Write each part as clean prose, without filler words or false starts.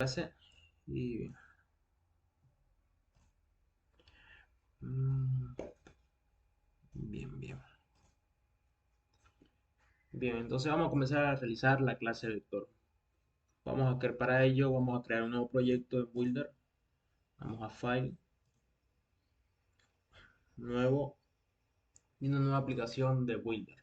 clase. Y mm, bien, bien. Bien, entonces vamos a comenzar a realizar la clase vector. Vamos a crear para ello, vamos a crear un nuevo proyecto en Builder. Vamos a File, Nuevo y una nueva aplicación de Builder.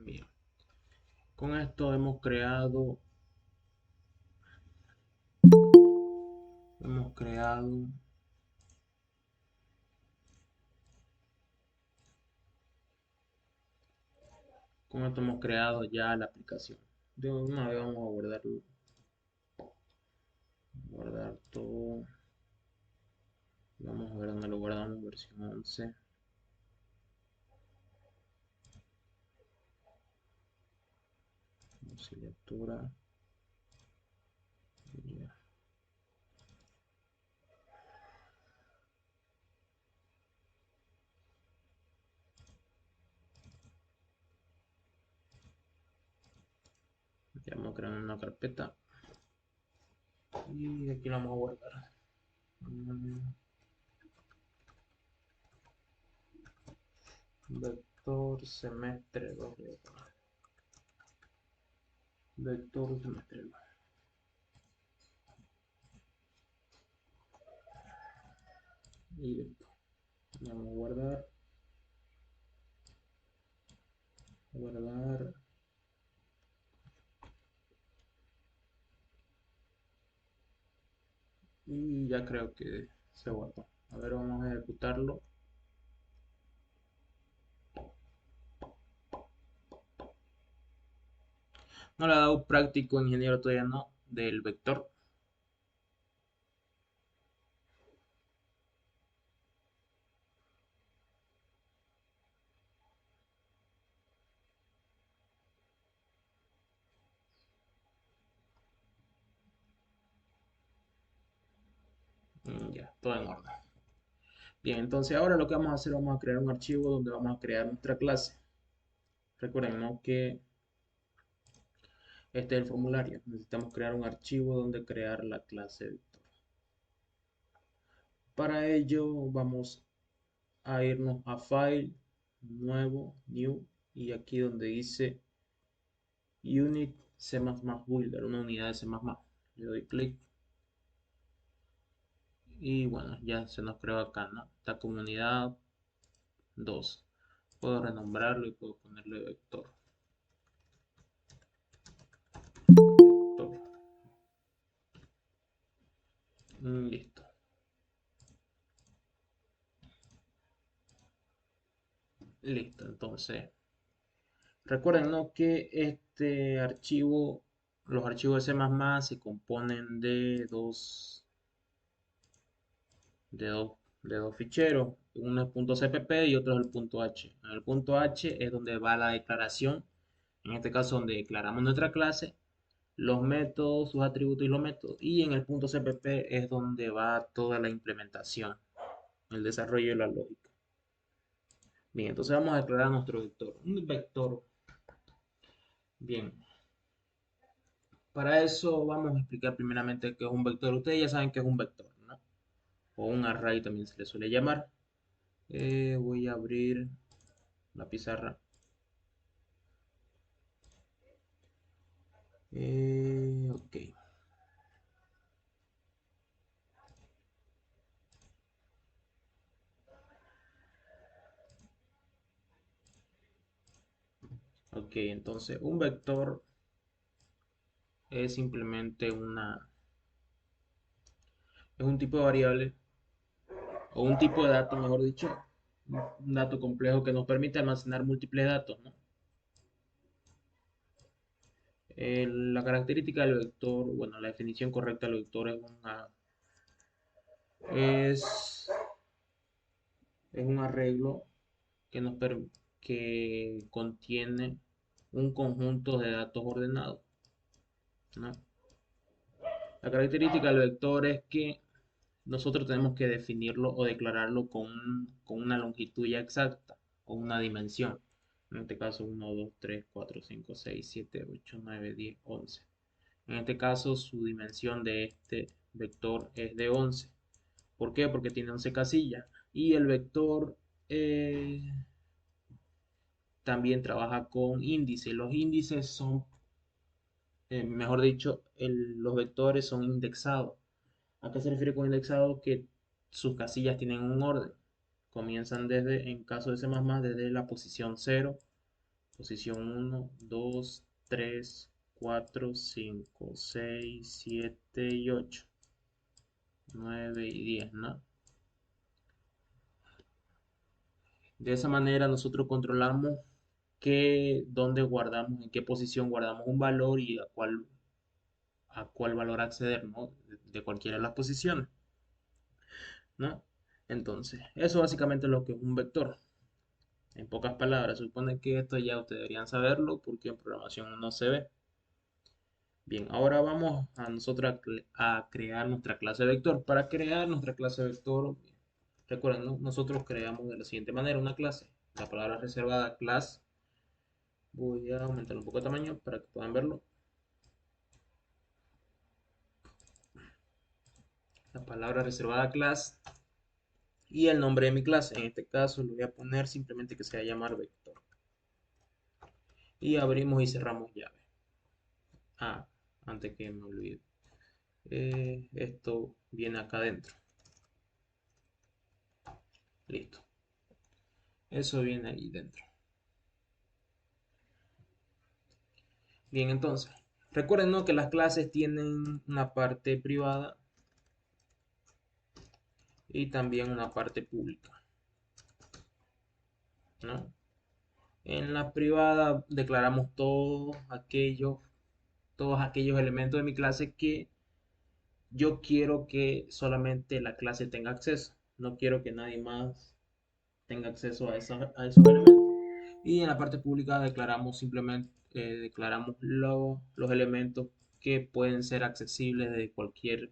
Bien, con esto hemos creado, con esto hemos creado ya la aplicación. De una vez vamos a guardar todo. Vamos a ver dónde lo guardamos, versión 11. Vamos a lectura. Ya. Ya vamos a crear una carpeta y aquí la vamos a guardar. Mm, Vector semestre 2. Vector semestre 2. Y listo. Vamos a guardar. Y ya creo que se guardó. A ver, vamos a ejecutarlo. No le ha dado práctico, ingeniero, todavía no, del vector. Ya, todo en orden. Bien, entonces ahora lo que vamos a hacer, vamos a crear un archivo donde vamos a crear nuestra clase. Recuerden, ¿no?, que este es el formulario. Necesitamos crear un archivo donde crear la clase vector. Para ello vamos a irnos a File, Nuevo, New, y aquí donde dice Unit C++ Builder, una unidad de C++. Le doy clic y bueno, ya se nos creó acá, ¿no? Esta comunidad 2. Puedo renombrarlo y puedo ponerle vector. Vector. Listo. Listo, entonces recuerden, ¿no?, que este archivo, los archivos de C++ se componen de dos ficheros. Uno es .cpp y otro es el .h. En el .h es donde va la declaración, en este caso donde declaramos nuestra clase, los métodos, sus atributos y los métodos. Y en el .cpp es donde va toda la implementación, el desarrollo de la lógica. Bien, entonces vamos a declarar nuestro vector. Un vector. Bien, para eso vamos a explicar primeramente qué es un vector. Ustedes ya saben qué es un vector, ¿no? O un array también se le suele llamar. Voy a abrir la pizarra. Ok. Ok, entonces un vector es simplemente es un tipo de variable o un tipo de dato, mejor dicho, un dato complejo que nos permite almacenar múltiples datos, ¿no? La característica del vector, bueno, la definición correcta del vector es, es un arreglo que que contiene un conjunto de datos ordenados, ¿no? La característica del vector es que nosotros tenemos que definirlo o declararlo con una longitud ya exacta o una dimensión. En este caso, 1, 2, 3, 4, 5, 6, 7, 8, 9, 10, 11. En este caso, su dimensión de este vector es de 11. ¿Por qué? Porque tiene 11 casillas. Y el vector también trabaja con índices. Los índices son, mejor dicho, los vectores son indexados. ¿A qué se refiere con indexado? Que sus casillas tienen un orden. Comienzan desde, en caso de C++, desde la posición 0, posición 1, 2, 3, 4, 5, 6, 7 y 8, 9 y 10, ¿no? De esa manera nosotros controlamos dónde guardamos, en qué posición guardamos un valor y a cuál valor acceder, ¿no? De cualquiera de las posiciones, ¿no? Entonces, eso básicamente es lo que es un vector. En pocas palabras, supone que esto ya ustedes deberían saberlo porque en programación no se ve. Bien, ahora vamos a nosotros a crear nuestra clase vector. Para crear nuestra clase vector, recuerden, ¿no? Nosotros creamos de la siguiente manera una clase. La palabra reservada class, voy a aumentar un poco de tamaño para que puedan verlo. La palabra reservada class y el nombre de mi clase. En este caso le voy a poner simplemente que se va a llamar vector. Y abrimos y cerramos llave. Ah, antes que me olvide. Esto viene acá adentro. Listo. Eso viene ahí dentro. Bien, entonces, recuerden, ¿no?, que las clases tienen una parte privada y también una parte pública, ¿no? En la privada declaramos todos aquellos elementos de mi clase que yo quiero que solamente la clase tenga acceso. No quiero que nadie más tenga acceso a esos elementos. Y en la parte pública declaramos simplemente declaramos los elementos que pueden ser accesibles desde cualquier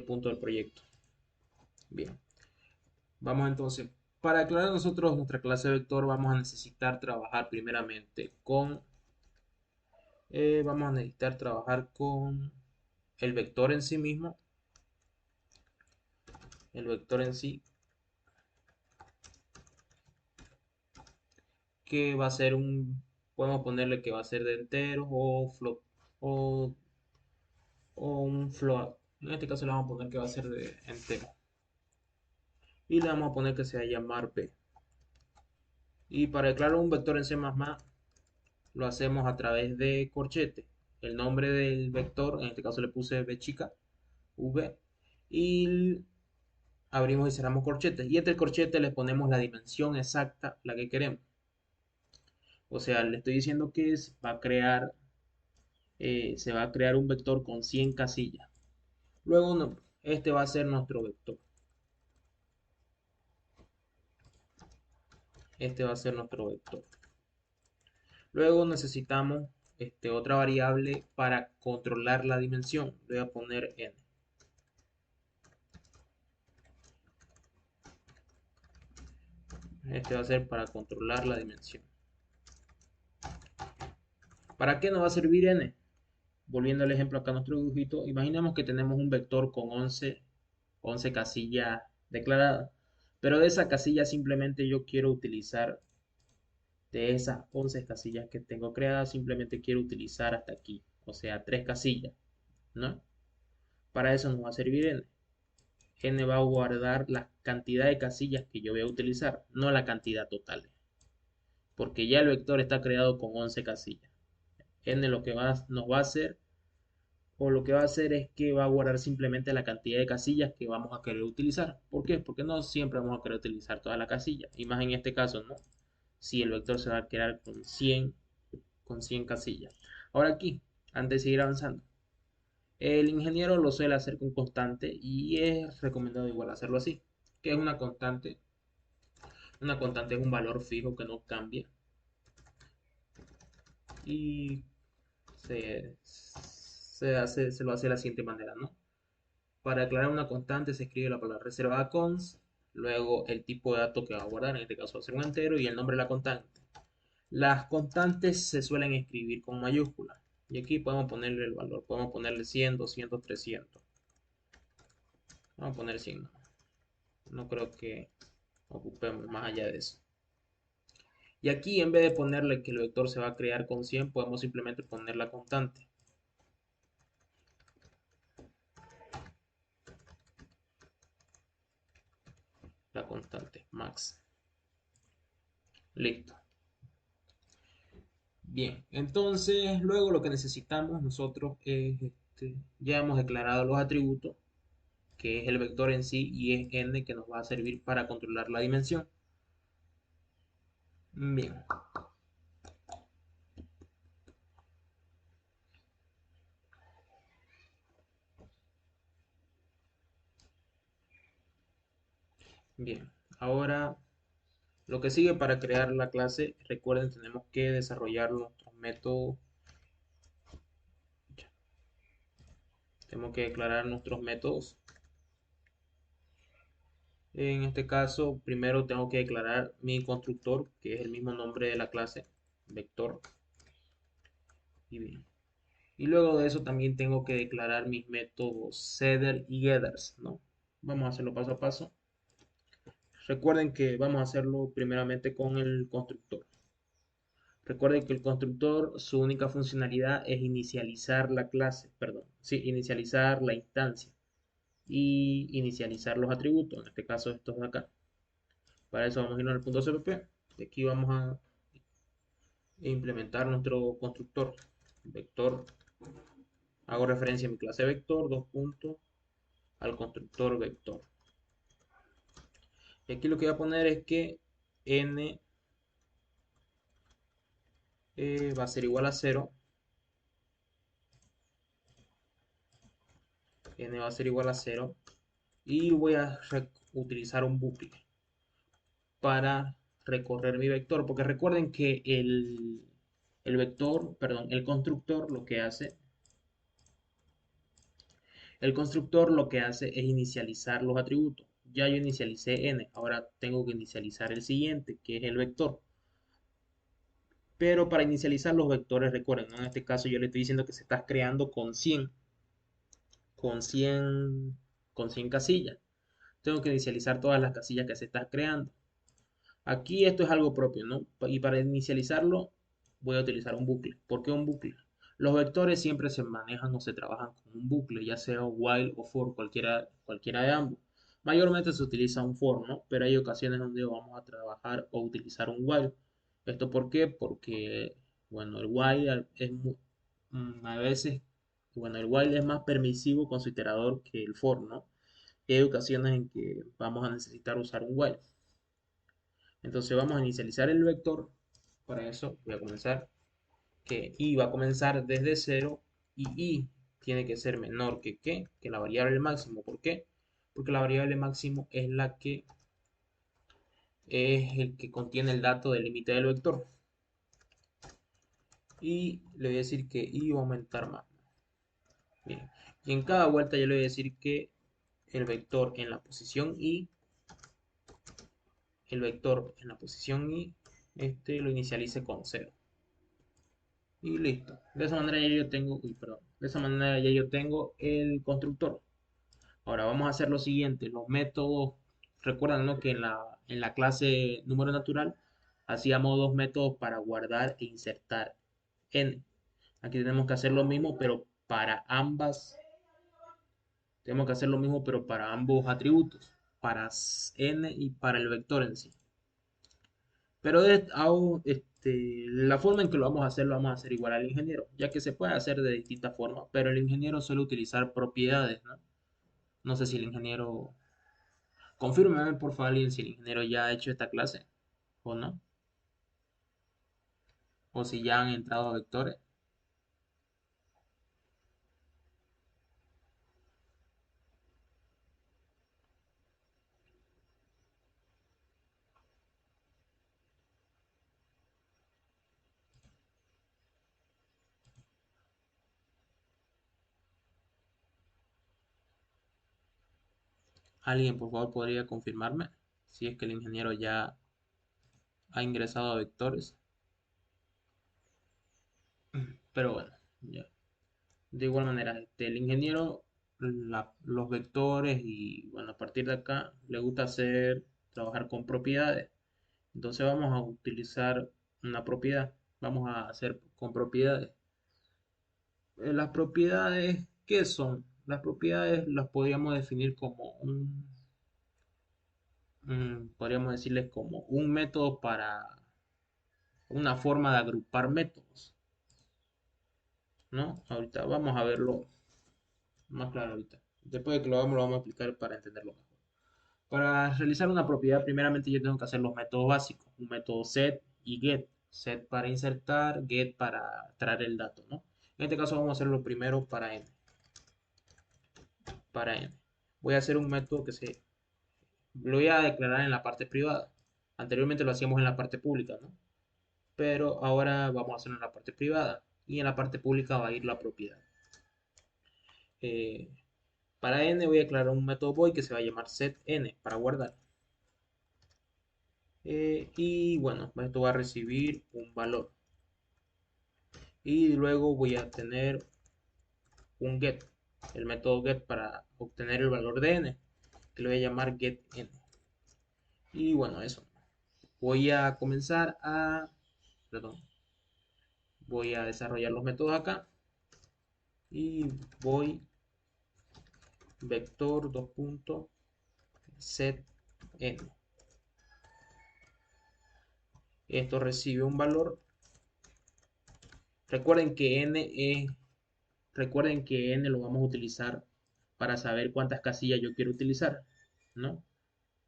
punto del proyecto. Bien, vamos entonces. Para declarar nosotros nuestra clase vector vamos a necesitar trabajar primeramente con el vector en sí mismo, el vector en sí, que va a ser podemos ponerle que va a ser de enteros o, o un float. En este caso le vamos a poner que va a ser de entero. Y le vamos a poner que se va a llamar B. Y para declarar un vector en C++, lo hacemos a través de corchete. El nombre del vector, en este caso le puse B chica, V, y abrimos y cerramos corchetes. Y entre el corchete le ponemos la dimensión exacta, la que queremos. O sea, le estoy diciendo que se va a crear un vector con 100 casillas. Luego este va a ser nuestro vector. Este va a ser nuestro vector. Luego necesitamos otra variable para controlar la dimensión. Le voy a poner n. Este va a ser para controlar la dimensión. ¿Para qué nos va a servir n? Volviendo al ejemplo acá a nuestro dibujito, imaginemos que tenemos un vector con 11 casillas declaradas, pero de esa casilla simplemente yo quiero utilizar, de esas 11 casillas que tengo creadas, simplemente quiero utilizar hasta aquí, o sea, 3 casillas, ¿no? Para eso nos va a servir n. N va a guardar la cantidad de casillas que yo voy a utilizar, no la cantidad total, porque ya el vector está creado con 11 casillas. N nos va a hacer, o lo que va a hacer es que va a guardar simplemente la cantidad de casillas que vamos a querer utilizar. ¿Por qué? Porque no siempre vamos a querer utilizar toda la casilla. Y más en este caso, ¿no? Si el vector se va a crear con 100 casillas. Ahora aquí, antes de seguir avanzando, el ingeniero lo suele hacer con constante y es recomendado igual hacerlo así. ¿Qué es una constante? Una constante es un valor fijo que no cambia y se lo hace de la siguiente manera, ¿no? Para declarar una constante se escribe la palabra reservada cons, luego el tipo de dato que va a guardar, en este caso va a ser un entero, y el nombre de la constante. Las constantes se suelen escribir con mayúsculas. Y aquí podemos ponerle el valor. Podemos ponerle 100, 200, 300. Vamos a poner 100. No creo que ocupemos más allá de eso. Y aquí en vez de ponerle que el vector se va a crear con 100, podemos simplemente poner la constante. La constante, max. Listo. Bien, entonces luego lo que necesitamos nosotros es, ya hemos declarado los atributos, que es el vector en sí y es n que nos va a servir para controlar la dimensión. Bien, bien. Ahora lo que sigue para crear la clase, recuerden, tenemos que desarrollar nuestros métodos. Tenemos que declarar nuestros métodos. En este caso, primero tengo que declarar mi constructor, que es el mismo nombre de la clase, vector. Y bien. Y luego de eso también tengo que declarar mis métodos setter y getters, ¿no? Vamos a hacerlo paso a paso. Recuerden que vamos a hacerlo primeramente con el constructor. Recuerden que el constructor, su única funcionalidad es inicializar la clase, perdón, sí, inicializar la instancia y inicializar los atributos, en este caso estos de acá. Para eso vamos a irnos al punto CPP. Y aquí vamos a implementar nuestro constructor. Vector, hago referencia a mi clase vector, dos puntos, al constructor vector. Y aquí lo que voy a poner es que n va a ser igual a 0. N va a ser igual a 0. Y voy a utilizar un bucle para recorrer mi vector. Porque recuerden que el vector, perdón, el constructor lo que hace, el constructor lo que hace es inicializar los atributos. Ya yo inicialicé n, ahora tengo que inicializar el siguiente, que es el vector. Pero para inicializar los vectores, recuerden, ¿no? En este caso yo le estoy diciendo que se está creando con 100, con 100, con 100 casillas. Tengo que inicializar todas las casillas que se están creando. Aquí esto es algo propio, ¿no? Y para inicializarlo voy a utilizar un bucle. ¿Por qué un bucle? Los vectores siempre se manejan o se trabajan con un bucle, ya sea while o for, cualquiera de ambos. Mayormente se utiliza un for, ¿no? Pero hay ocasiones donde vamos a trabajar o utilizar un while. ¿Esto por qué? Porque, bueno, el while es a veces, bueno, el while es más permisivo con su iterador que el for, ¿no? Y hay ocasiones en que vamos a necesitar usar un while. Entonces vamos a inicializar el vector. Para eso voy a comenzar que i va a comenzar desde 0 y i tiene que ser menor que ¿qué? Que la variable máximo. ¿Por qué? Porque la variable máximo es la que es el que contiene el dato del límite del vector. Y le voy a decir que i va a aumentar más. Bien. Y en cada vuelta yo le voy a decir que el vector en la posición i, el vector en la posición i, lo inicialice con 0. Y listo. De esa manera ya yo tengo, uy, perdón, de esa manera ya yo tengo el constructor. Ahora vamos a hacer lo siguiente. Los métodos, recuerdan, ¿no? Que en la clase número natural hacíamos dos métodos para guardar e insertar n. Aquí tenemos que hacer lo mismo, pero para ambas, tenemos que hacer lo mismo, pero para ambos atributos, para n y para el vector en sí. Pero la forma en que lo vamos a hacer lo vamos a hacer igual al ingeniero, ya que se puede hacer de distintas formas, pero el ingeniero suele utilizar propiedades, ¿no? No sé si el ingeniero... Confírmeme, por favor, alguien si el ingeniero ya ha hecho esta clase o no, o si ya han entrado a vectores. ¿Alguien por favor podría confirmarme si es que el ingeniero ya ha ingresado a vectores? Pero bueno, ya. De igual manera, el ingeniero, los vectores y bueno, a partir de acá le gusta trabajar con propiedades. Entonces vamos a utilizar una propiedad. Vamos a hacer con propiedades. Las propiedades, ¿qué son? Las propiedades las podríamos definir como podríamos decirles como un método para una forma de agrupar métodos, ¿no? Ahorita vamos a verlo más claro ahorita. Después de que lo vamos a explicar para entenderlo mejor. Para realizar una propiedad, primeramente yo tengo que hacer los métodos básicos. Un método set y get. Set para insertar, get para traer el dato, ¿no? En este caso vamos a hacerlo primero para n. Para n. Voy a hacer un método lo voy a declarar en la parte privada. Anteriormente lo hacíamos en la parte pública, ¿no? Pero ahora vamos a hacerlo en la parte privada. Y en la parte pública va a ir la propiedad. Eh, para n voy a declarar un método void que se va a llamar setN para guardar. Y bueno, esto va a recibir un valor. Y luego voy a tener un get, el método get para obtener el valor de n, que lo voy a llamar getN. Y bueno, eso. Voy a comenzar perdón, voy a desarrollar los métodos acá. Y voy vector 2.setN. Esto recibe un valor. Recuerden que recuerden que n lo vamos a utilizar para saber cuántas casillas yo quiero utilizar, ¿no?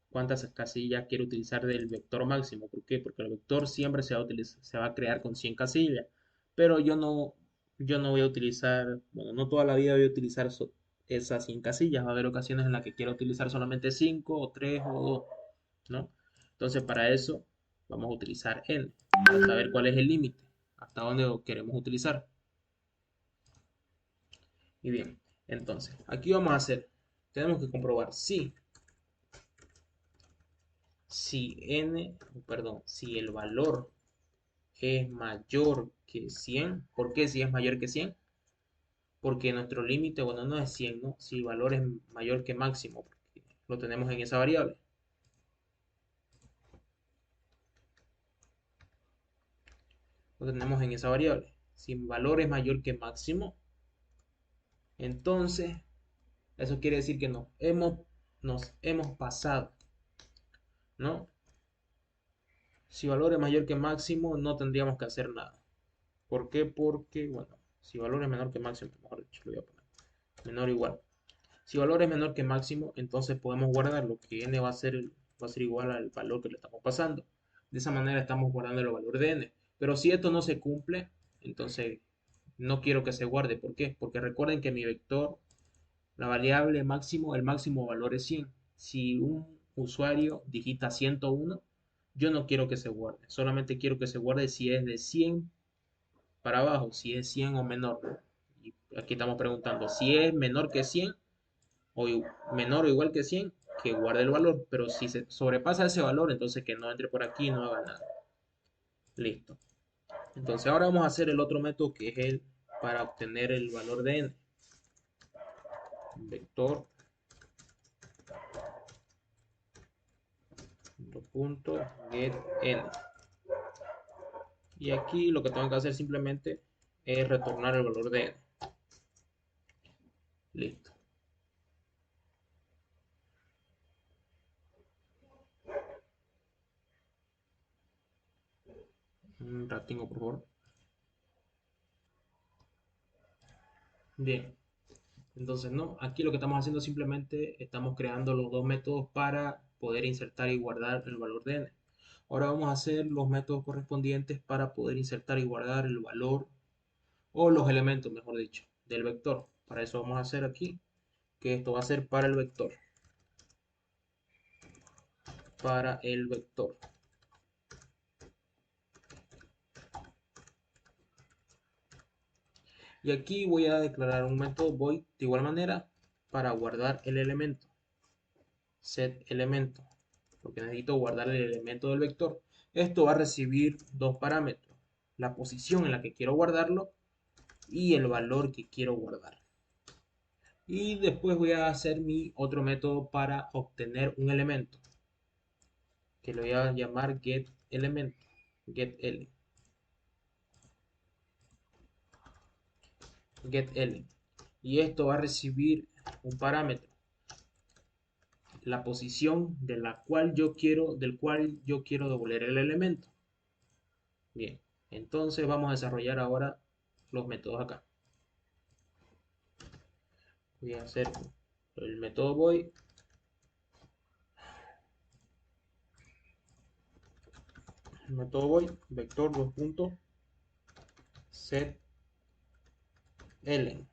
Cuántas casillas quiero utilizar del vector máximo. ¿Por qué? Porque el vector siempre se va a crear con 100 casillas, pero yo no voy a utilizar, bueno, no toda la vida voy a utilizar esas 100 casillas. Va a haber ocasiones en las que quiero utilizar solamente 5 o 3 o 2, ¿no? Entonces para eso vamos a utilizar n, para saber cuál es el límite, hasta dónde lo queremos utilizar. Y bien, entonces, aquí vamos a tenemos que comprobar si el valor es mayor que 100. ¿Por qué si es mayor que 100? Porque nuestro límite, bueno, no es 100, ¿no? Si el valor es mayor que máximo, porque lo tenemos en esa variable. Lo tenemos en esa variable. Si el valor es mayor que máximo, entonces eso quiere decir que nos hemos pasado, ¿no? Si valor es mayor que máximo, no tendríamos que hacer nada. ¿Por qué? Porque, bueno, si valor es menor que máximo, mejor dicho, lo voy a poner menor o igual. Si valor es menor que máximo, entonces podemos guardar lo que n va a ser igual al valor que le estamos pasando. De esa manera estamos guardando el valor de n. Pero si esto no se cumple, entonces no quiero que se guarde. ¿Por qué? Porque recuerden que mi vector, la variable máximo, el máximo valor es 100. Si un usuario digita 101, yo no quiero que se guarde. Solamente quiero que se guarde si es de 100 para abajo, si es 100 o menor, ¿no? Y aquí estamos preguntando si es menor que 100 o menor o igual que 100, que guarde el valor, pero si se sobrepasa ese valor, entonces que no entre por aquí y no haga nada. Listo. Entonces ahora vamos a hacer el otro método que es el para obtener el valor de n. Vector punto get n. Y aquí lo que tengo que hacer simplemente es retornar el valor de n. Listo. Un ratingo, por favor. Bien. Entonces, no, aquí lo que estamos haciendo simplemente estamos creando los dos métodos para poder insertar y guardar el valor de n. Ahora vamos a hacer los métodos correspondientes para poder insertar y guardar el valor o los elementos, mejor dicho, del vector. Para eso vamos a hacer aquí que esto va a ser para el vector. Para el vector. Y aquí voy a declarar un método void de igual manera para guardar el elemento. set elemento, porque necesito guardar el elemento del vector. Esto va a recibir dos parámetros, la posición en la que quiero guardarlo y el valor que quiero guardar. Y después voy a hacer mi otro método para obtener un elemento, que lo voy a llamar getElemento, getL, getL. Y esto va a recibir un parámetro, la posición de la cual yo quiero, del cual yo quiero devolver el elemento. Bien, entonces vamos a desarrollar ahora los métodos acá. Voy a hacer el método void, vector 2.setElemento,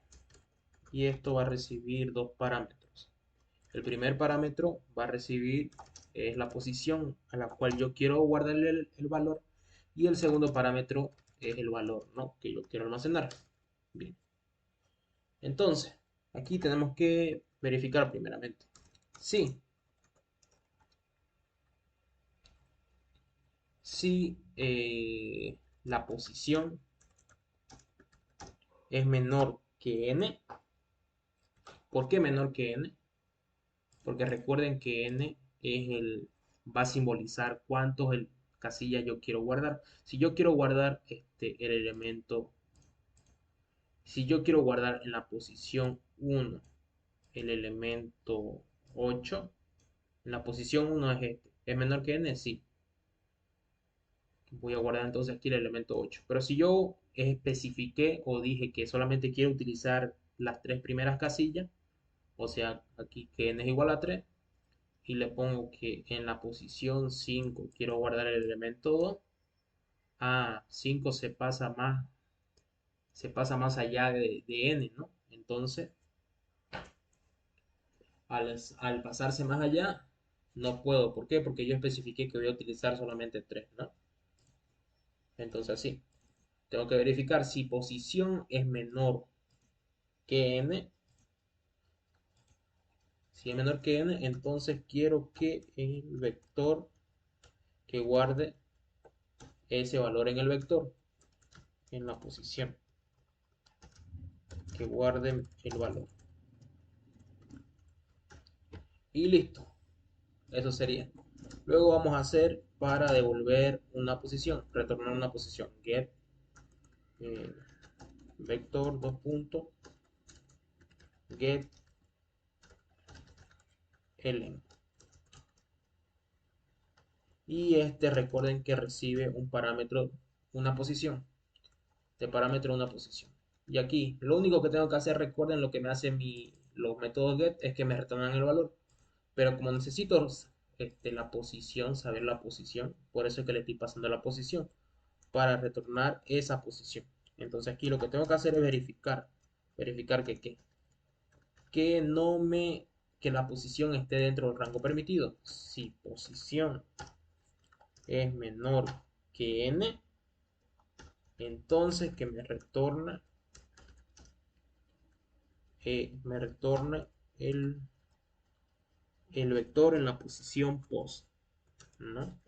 y esto va a recibir dos parámetros. El primer parámetro va a recibir la posición a la cual yo quiero guardarle el valor, y el segundo parámetro es el valor, ¿no?, que yo quiero almacenar. Bien, entonces aquí tenemos que verificar primeramente si la posición es menor que n. ¿Por qué menor que n? Porque recuerden que n va a simbolizar cuántos casillas yo quiero guardar. Si yo quiero guardar el elemento, si yo quiero guardar en la posición 1 el elemento 8, en la posición 1 ¿es menor que n? Sí. Voy a guardar entonces aquí el elemento 8. Pero si yo especifiqué o dije que solamente quiero utilizar las tres primeras casillas, o sea, aquí que n es igual a 3, y le pongo que en la posición 5 quiero guardar el elemento 2, 5 se pasa más allá de n, ¿no? Entonces, al pasarse más allá, no puedo. ¿Por qué? Porque yo especifiqué que voy a utilizar solamente 3, ¿no? Entonces, sí, tengo que verificar si posición es menor que n. Si es menor que n, entonces quiero que el vector que guarde ese valor en el vector, en la posición, que guarde el valor. Y listo, eso sería. Luego vamos a hacer para devolver una posición, retornar una posición, get vector 2.get element. Y recuerden que recibe un parámetro, una posición, de parámetro una posición. Y aquí, lo único que tengo que hacer, recuerden lo que me hace los métodos get, es que me retornan el valor. Pero como necesito la posición, saber la posición, por eso es que le estoy pasando la posición, para retornar esa posición. Entonces aquí lo que tengo que hacer es verificar que no me, que la posición esté dentro del rango permitido. Si posición es menor que n, entonces que me retorna el, el vector en la posición post, ¿no?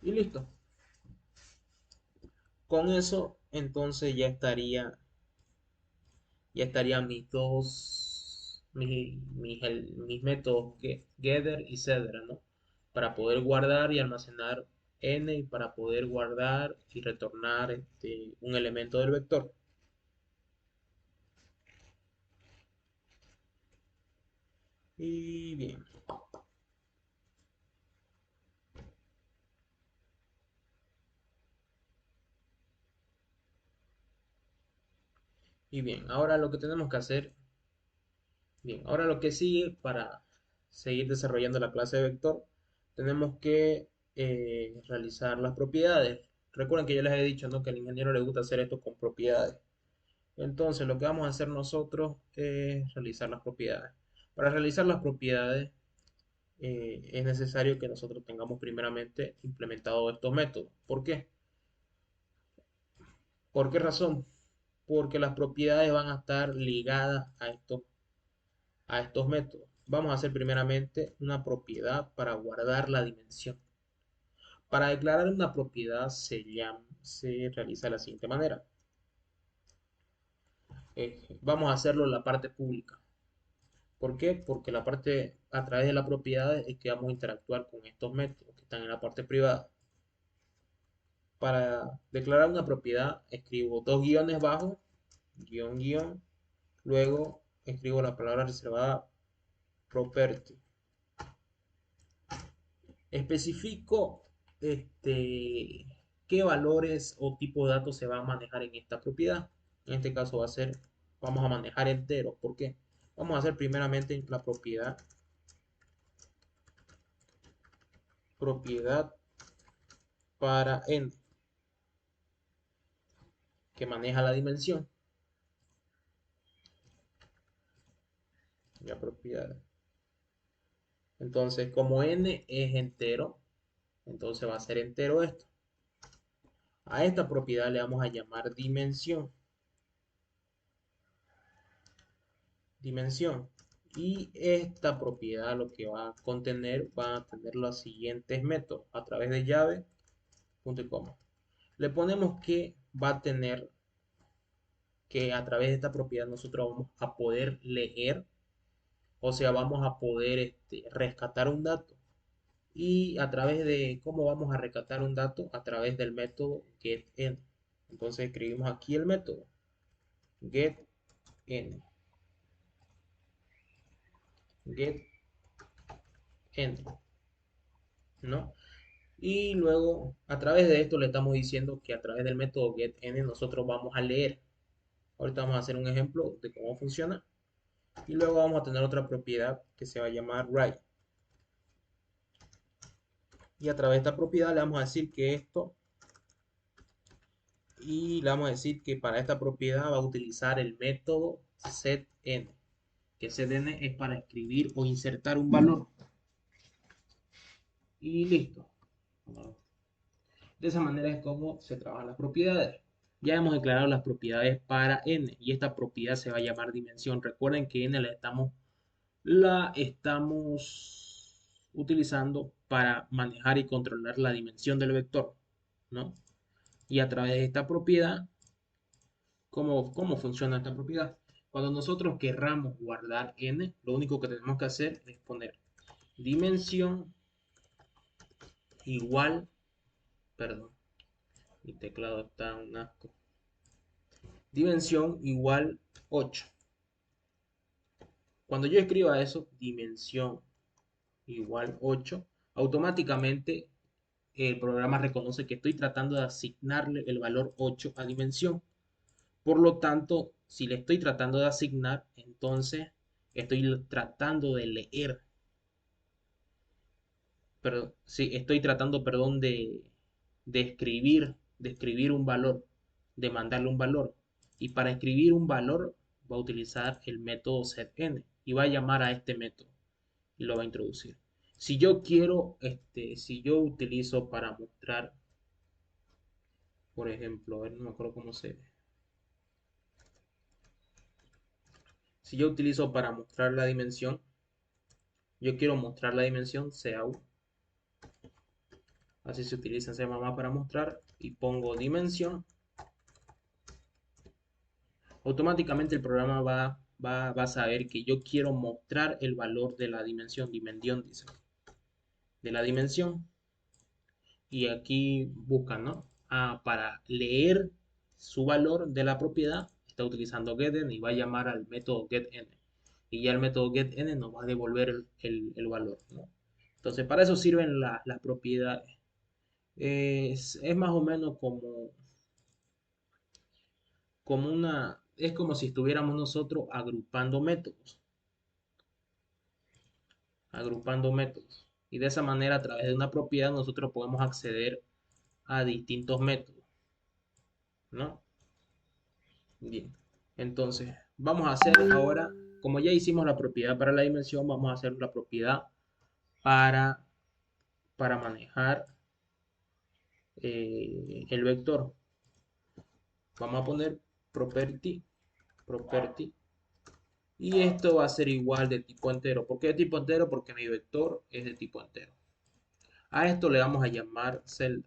Y listo. Con eso, entonces ya estarían mis métodos getter y setter, ¿no? Para poder guardar y almacenar n, y para poder guardar y retornar un elemento del vector. Y bien, ahora lo que tenemos que hacer, ahora lo que sigue para seguir desarrollando la clase de vector, tenemos que realizar las propiedades. Recuerden que yo les he dicho, ¿no?, que al ingeniero le gusta hacer esto con propiedades. Entonces, lo que vamos a hacer nosotros es realizar las propiedades. Para realizar las propiedades es necesario que nosotros tengamos primeramente implementado estos métodos. ¿Por qué? ¿Por qué razón? Porque las propiedades van a estar ligadas a estos métodos. vamos a hacer primeramente una propiedad para guardar la dimensión. Para declarar una propiedad se realiza de la siguiente manera. Vamos a hacerlo en la parte pública. ¿Por qué? Porque la parte a través de la propiedad es que vamos a interactuar con estos métodos que están en la parte privada. Para declarar una propiedad escribo dos guiones bajos, guión, guión, luego escribo la palabra reservada property. Especifico qué valores o tipo de datos se va a manejar en esta propiedad. En este caso vamos a manejar enteros. ¿Por qué? Vamos a hacer primeramente la propiedad para n, que maneja la dimensión. La propiedad. Entonces, como n es entero, entonces va a ser entero esto. A esta propiedad le vamos a llamar dimensión. Dimensión. Y esta propiedad lo que va a contener, va a tener los siguientes métodos a través de llave, punto y coma. Le ponemos que va a tener que a través de esta propiedad nosotros vamos a poder leer, o sea, vamos a poder rescatar un dato. Y a través de cómo vamos a rescatar un dato, a través del método getN. Entonces escribimos aquí el método getN. GetN, ¿no? Y luego, a través de esto le estamos diciendo que a través del método getN nosotros vamos a leer. Ahorita vamos a hacer un ejemplo de cómo funciona. Y luego vamos a tener otra propiedad que se va a llamar write. Y a través de esta propiedad le vamos a decir que esto, y le vamos a decir que para esta propiedad va a utilizar el método setN, que setN es para escribir o insertar un valor. Y listo. De esa manera es como se trabajan las propiedades. Ya hemos declarado las propiedades para n y esta propiedad se va a llamar dimensión. Recuerden que n la estamos utilizando para manejar y controlar la dimensión del vector, ¿no? Y a través de esta propiedad, ¿cómo funciona esta propiedad? Cuando nosotros querramos guardar n, lo único que tenemos que hacer es poner dimensión igual, perdón, mi teclado está un asco. Dimensión igual 8. Cuando yo escriba eso, dimensión igual 8, automáticamente el programa reconoce que estoy tratando de asignarle el valor 8 a dimensión. Por lo tanto, si le estoy tratando de asignar, entonces estoy tratando de leer. Pero sí, estoy tratando, perdón, de escribir un valor, de mandarle un valor. Y para escribir un valor va a utilizar el método setN y va a llamar a este método y lo va a introducir. Si yo quiero, si yo utilizo para mostrar, por ejemplo, a ver, no me acuerdo cómo se ve. Si yo utilizo para mostrar la dimensión, yo quiero mostrar la dimensión CAU. Así se utiliza en C++ para mostrar y pongo dimensión. Automáticamente el programa va a saber que yo quiero mostrar el valor de la dimensión, dice, de la dimensión. Y aquí buscan, ¿no? Para leer su valor de la propiedad, está utilizando getN y va a llamar al método getN. Y ya el método getN nos va a devolver el valor, ¿no? Entonces, para eso sirven las propiedades. Es más o menos es como si estuviéramos nosotros agrupando métodos. Y de esa manera, a través de una propiedad, nosotros podemos acceder a distintos métodos, ¿no? Bien. Entonces, vamos a hacer ahora, como ya hicimos la propiedad para la dimensión, vamos a hacer la propiedad para, para manejar el vector. Vamos a poner property Y esto va a ser igual de tipo entero. ¿Por qué de tipo entero? Porque mi vector es de tipo entero. A esto le vamos a llamar celda.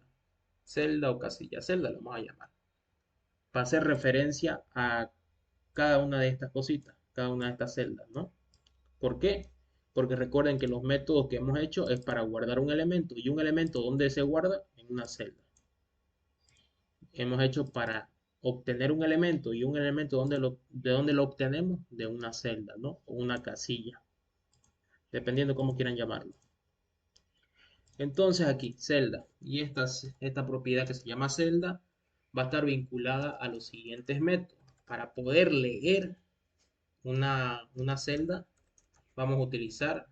Celda o casilla. Celda le vamos a llamar. Para hacer referencia a cada una de estas cositas, cada una de estas celdas, ¿no? ¿Por qué? Porque recuerden que los métodos que hemos hecho es para guardar un elemento y un elemento donde se guarda en una celda. Hemos hecho para obtener un elemento y un elemento de dónde lo obtenemos de una celda, ¿no? O una casilla, dependiendo cómo quieran llamarlo. Entonces aquí, celda, y esta propiedad que se llama celda va a estar vinculada a los siguientes métodos. Para poder leer una celda, vamos a utilizar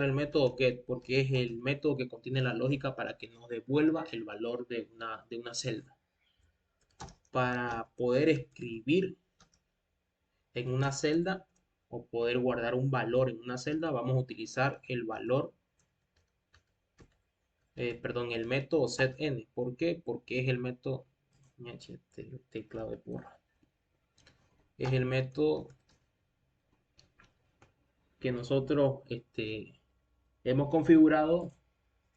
el método get, porque es el método que contiene la lógica para que nos devuelva el valor de una celda. Para poder escribir en una celda o poder guardar un valor en una celda, vamos a utilizar el valor, perdón, el método setn. ¿Por qué? Porque es el método, este teclado de porra, es el método que nosotros hemos configurado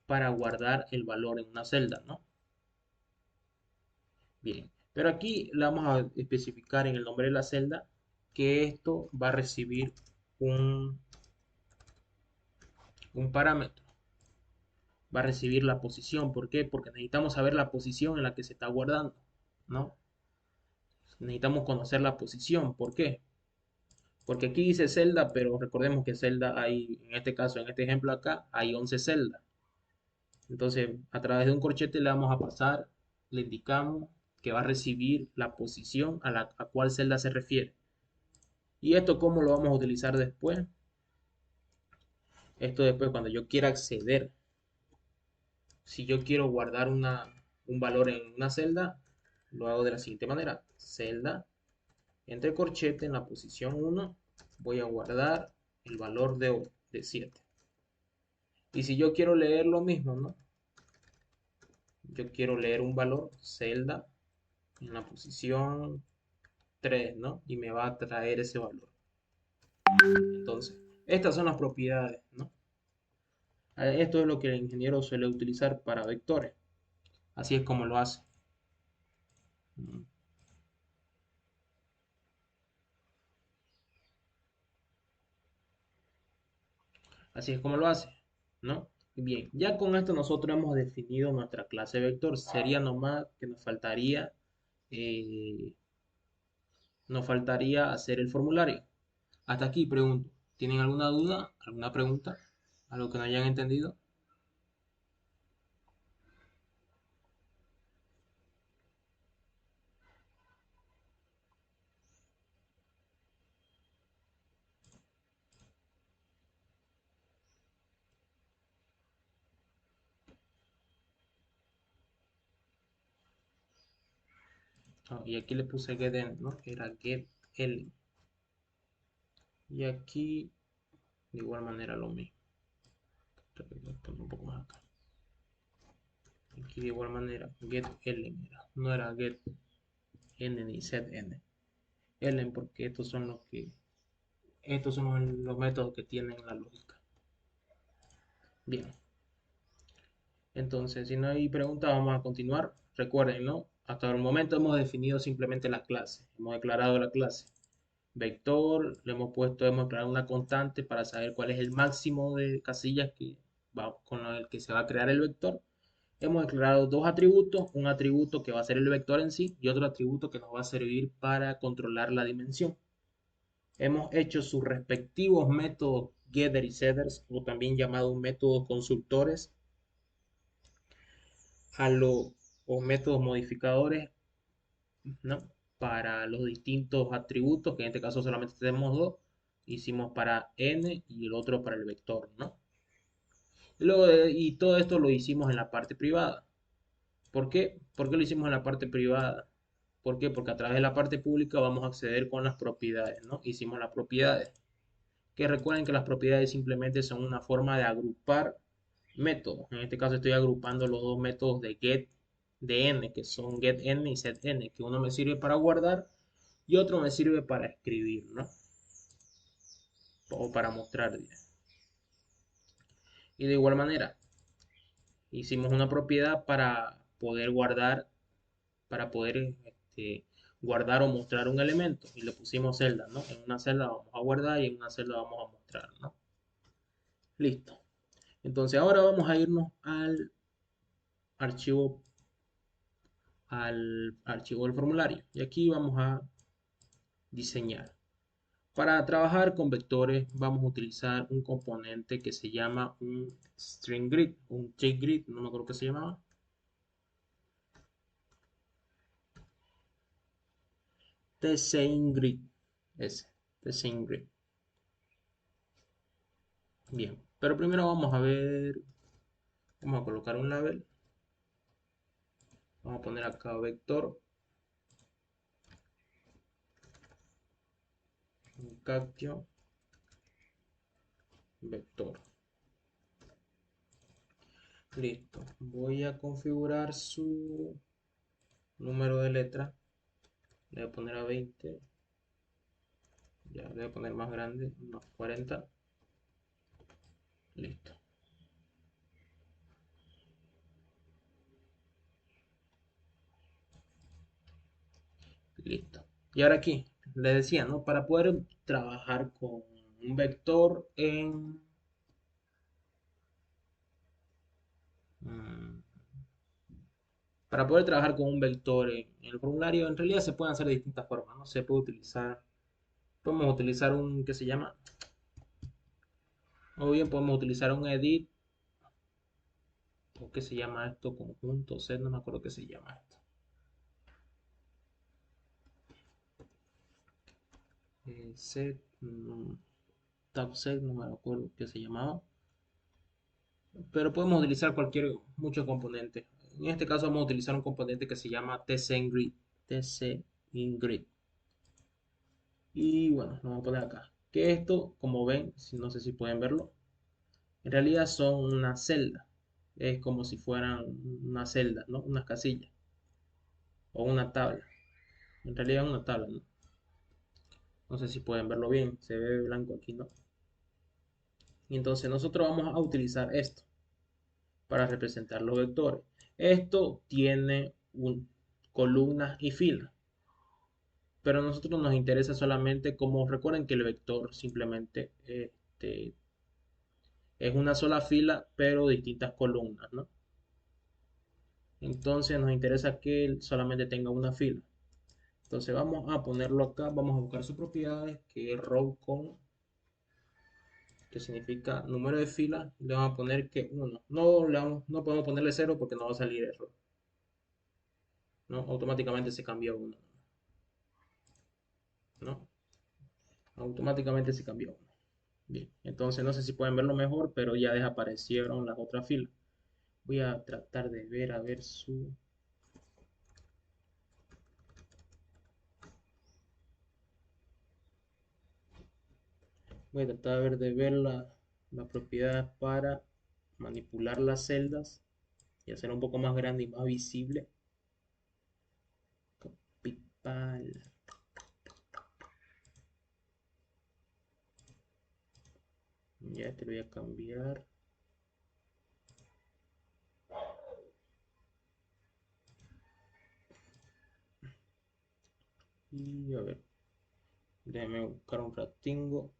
para guardar el valor en una celda, ¿no? Bien, pero aquí le vamos a especificar en el nombre de la celda que esto va a recibir un, un parámetro, va a recibir la posición. ¿Por qué? Porque necesitamos saber la posición en la que se está guardando, ¿no? Necesitamos conocer la posición. ¿Por qué? Porque aquí dice celda, pero recordemos que celda hay, en este caso, en este ejemplo acá, hay 11 celdas. Entonces, a través de un corchete le vamos a pasar, le indicamos que va a recibir la posición a cuál celda se refiere. ¿Y esto cómo lo vamos a utilizar después? Esto después cuando yo quiera acceder, si yo quiero guardar un valor en una celda, lo hago de la siguiente manera. Celda, entre corchete en la posición 1, voy a guardar el valor de 7. Y si yo quiero leer lo mismo, ¿no? Yo quiero leer un valor, celda, en la posición 3, ¿no? Y me va a traer ese valor. Entonces, estas son las propiedades, ¿no? Esto es lo que el ingeniero suele utilizar para vectores. Así es como lo hace. Así es como lo hace, ¿no? Bien, ya con esto nosotros hemos definido nuestra clase vector. Sería nomás que eh, nos faltaría hacer el formulario. Hasta aquí pregunto. ¿Tienen alguna duda? ¿Alguna pregunta? ¿Algo que no hayan entendido? Ah, y aquí le puse getN, ¿no? Era getL. Y aquí de igual manera lo mismo. Un poco más acá. Aquí de igual manera getL, no era getN ni setn. Ellen, porque estos son los métodos que tienen la lógica. Bien, entonces si no hay preguntas vamos a continuar. Recuerden, ¿no? Hasta el momento hemos definido simplemente la clase, hemos declarado la clase. Vector, hemos declarado una constante para saber cuál es el máximo de casillas con el que se va a crear el vector. Hemos declarado dos atributos, un atributo que va a ser el vector en sí y otro atributo que nos va a servir para controlar la dimensión. Hemos hecho sus respectivos métodos getter y setters, o también llamados métodos consultores, o métodos modificadores, ¿no? Para los distintos atributos, que en este caso solamente tenemos dos. Hicimos para n y el otro para el vector, ¿no? Y todo esto lo hicimos en la parte privada. ¿Por qué? ¿Por qué lo hicimos en la parte privada? ¿Por qué? Porque a través de la parte pública vamos a acceder con las propiedades, ¿no? Hicimos las propiedades. Que recuerden que las propiedades simplemente son una forma de agrupar métodos. En este caso estoy agrupando los dos métodos de get de n, que son getN y setN, que uno me sirve para guardar y otro me sirve para escribir, ¿no? O para mostrar. Y de igual manera, hicimos una propiedad para poder guardar o mostrar un elemento y le pusimos celda, ¿no? En una celda vamos a guardar y en una celda vamos a mostrar, ¿no? Listo. Entonces ahora vamos a irnos archivo, al archivo del formulario y aquí vamos a diseñar. Para trabajar con vectores vamos a utilizar un componente que se llama un string grid, un JGrid, no me acuerdo qué se llamaba. TSINGrid, ese, TSINGrid. Bien, pero primero vamos a ver, vamos a colocar un label, vamos a poner acá vector, un captcha, vector. Listo, voy a configurar su número de letra, le voy a poner a 20, ya le voy a poner más grande, unos 40, listo, listo. Y ahora aquí, le decía, ¿no? Para poder trabajar con un vector mm, para poder trabajar con un vector en el formulario, en realidad se pueden hacer de distintas formas, ¿no? Se puede utilizar, podemos utilizar un que se llama, o bien podemos utilizar un edit, o que se llama esto, conjunto set, no me acuerdo qué se llama esto. Set, tab set, no me acuerdo qué se llamaba. Pero podemos utilizar muchos componentes. En este caso vamos a utilizar un componente que se llama tcngrid. tcngrid. Y bueno, lo vamos a poner acá. Que esto, como ven, no sé si pueden verlo, en realidad son una celda. Es como si fueran una celda, ¿no? Unas casillas. O una tabla. En realidad es una tabla, ¿no? No sé si pueden verlo bien. Se ve blanco aquí, ¿no? Y entonces nosotros vamos a utilizar esto para representar los vectores. Esto tiene columnas y filas. Pero a nosotros nos interesa solamente, como recuerden que el vector simplemente es una sola fila, pero distintas columnas, ¿no? Entonces nos interesa que él solamente tenga una fila. Entonces vamos a ponerlo acá, vamos a buscar sus propiedades, que es row con, que significa número de filas, le vamos a poner que 1. No podemos ponerle 0 porque no va a salir error, ¿no? Automáticamente se cambia 1, ¿no? Automáticamente se cambia 1. Bien, entonces no sé si pueden verlo mejor, pero ya desaparecieron las otras filas. Voy a tratar de ver a ver su... Voy a tratar de ver la propiedad para manipular las celdas y hacer un poco más grande y más visible. Pipal. Ya te lo voy a cambiar. Y a ver, déjame buscar un ratingo.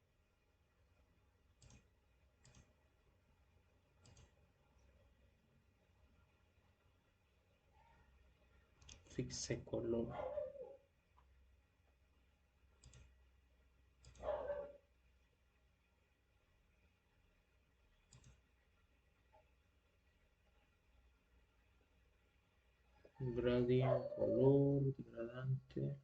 Fixe color. Gradient, color, degradante.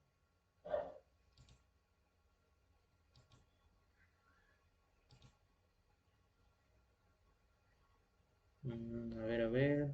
A ver, a ver.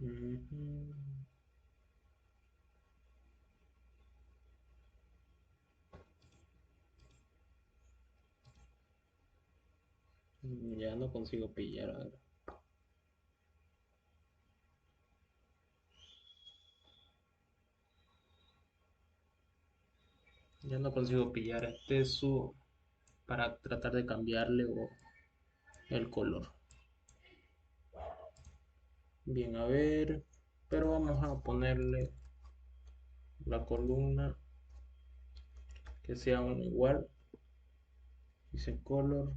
Ujú. Ya no consigo pillar. A ver. Ya no consigo pillar este su para tratar de cambiarle el color. Bien, a ver, pero vamos a ponerle la columna que sea uno igual. Dice color.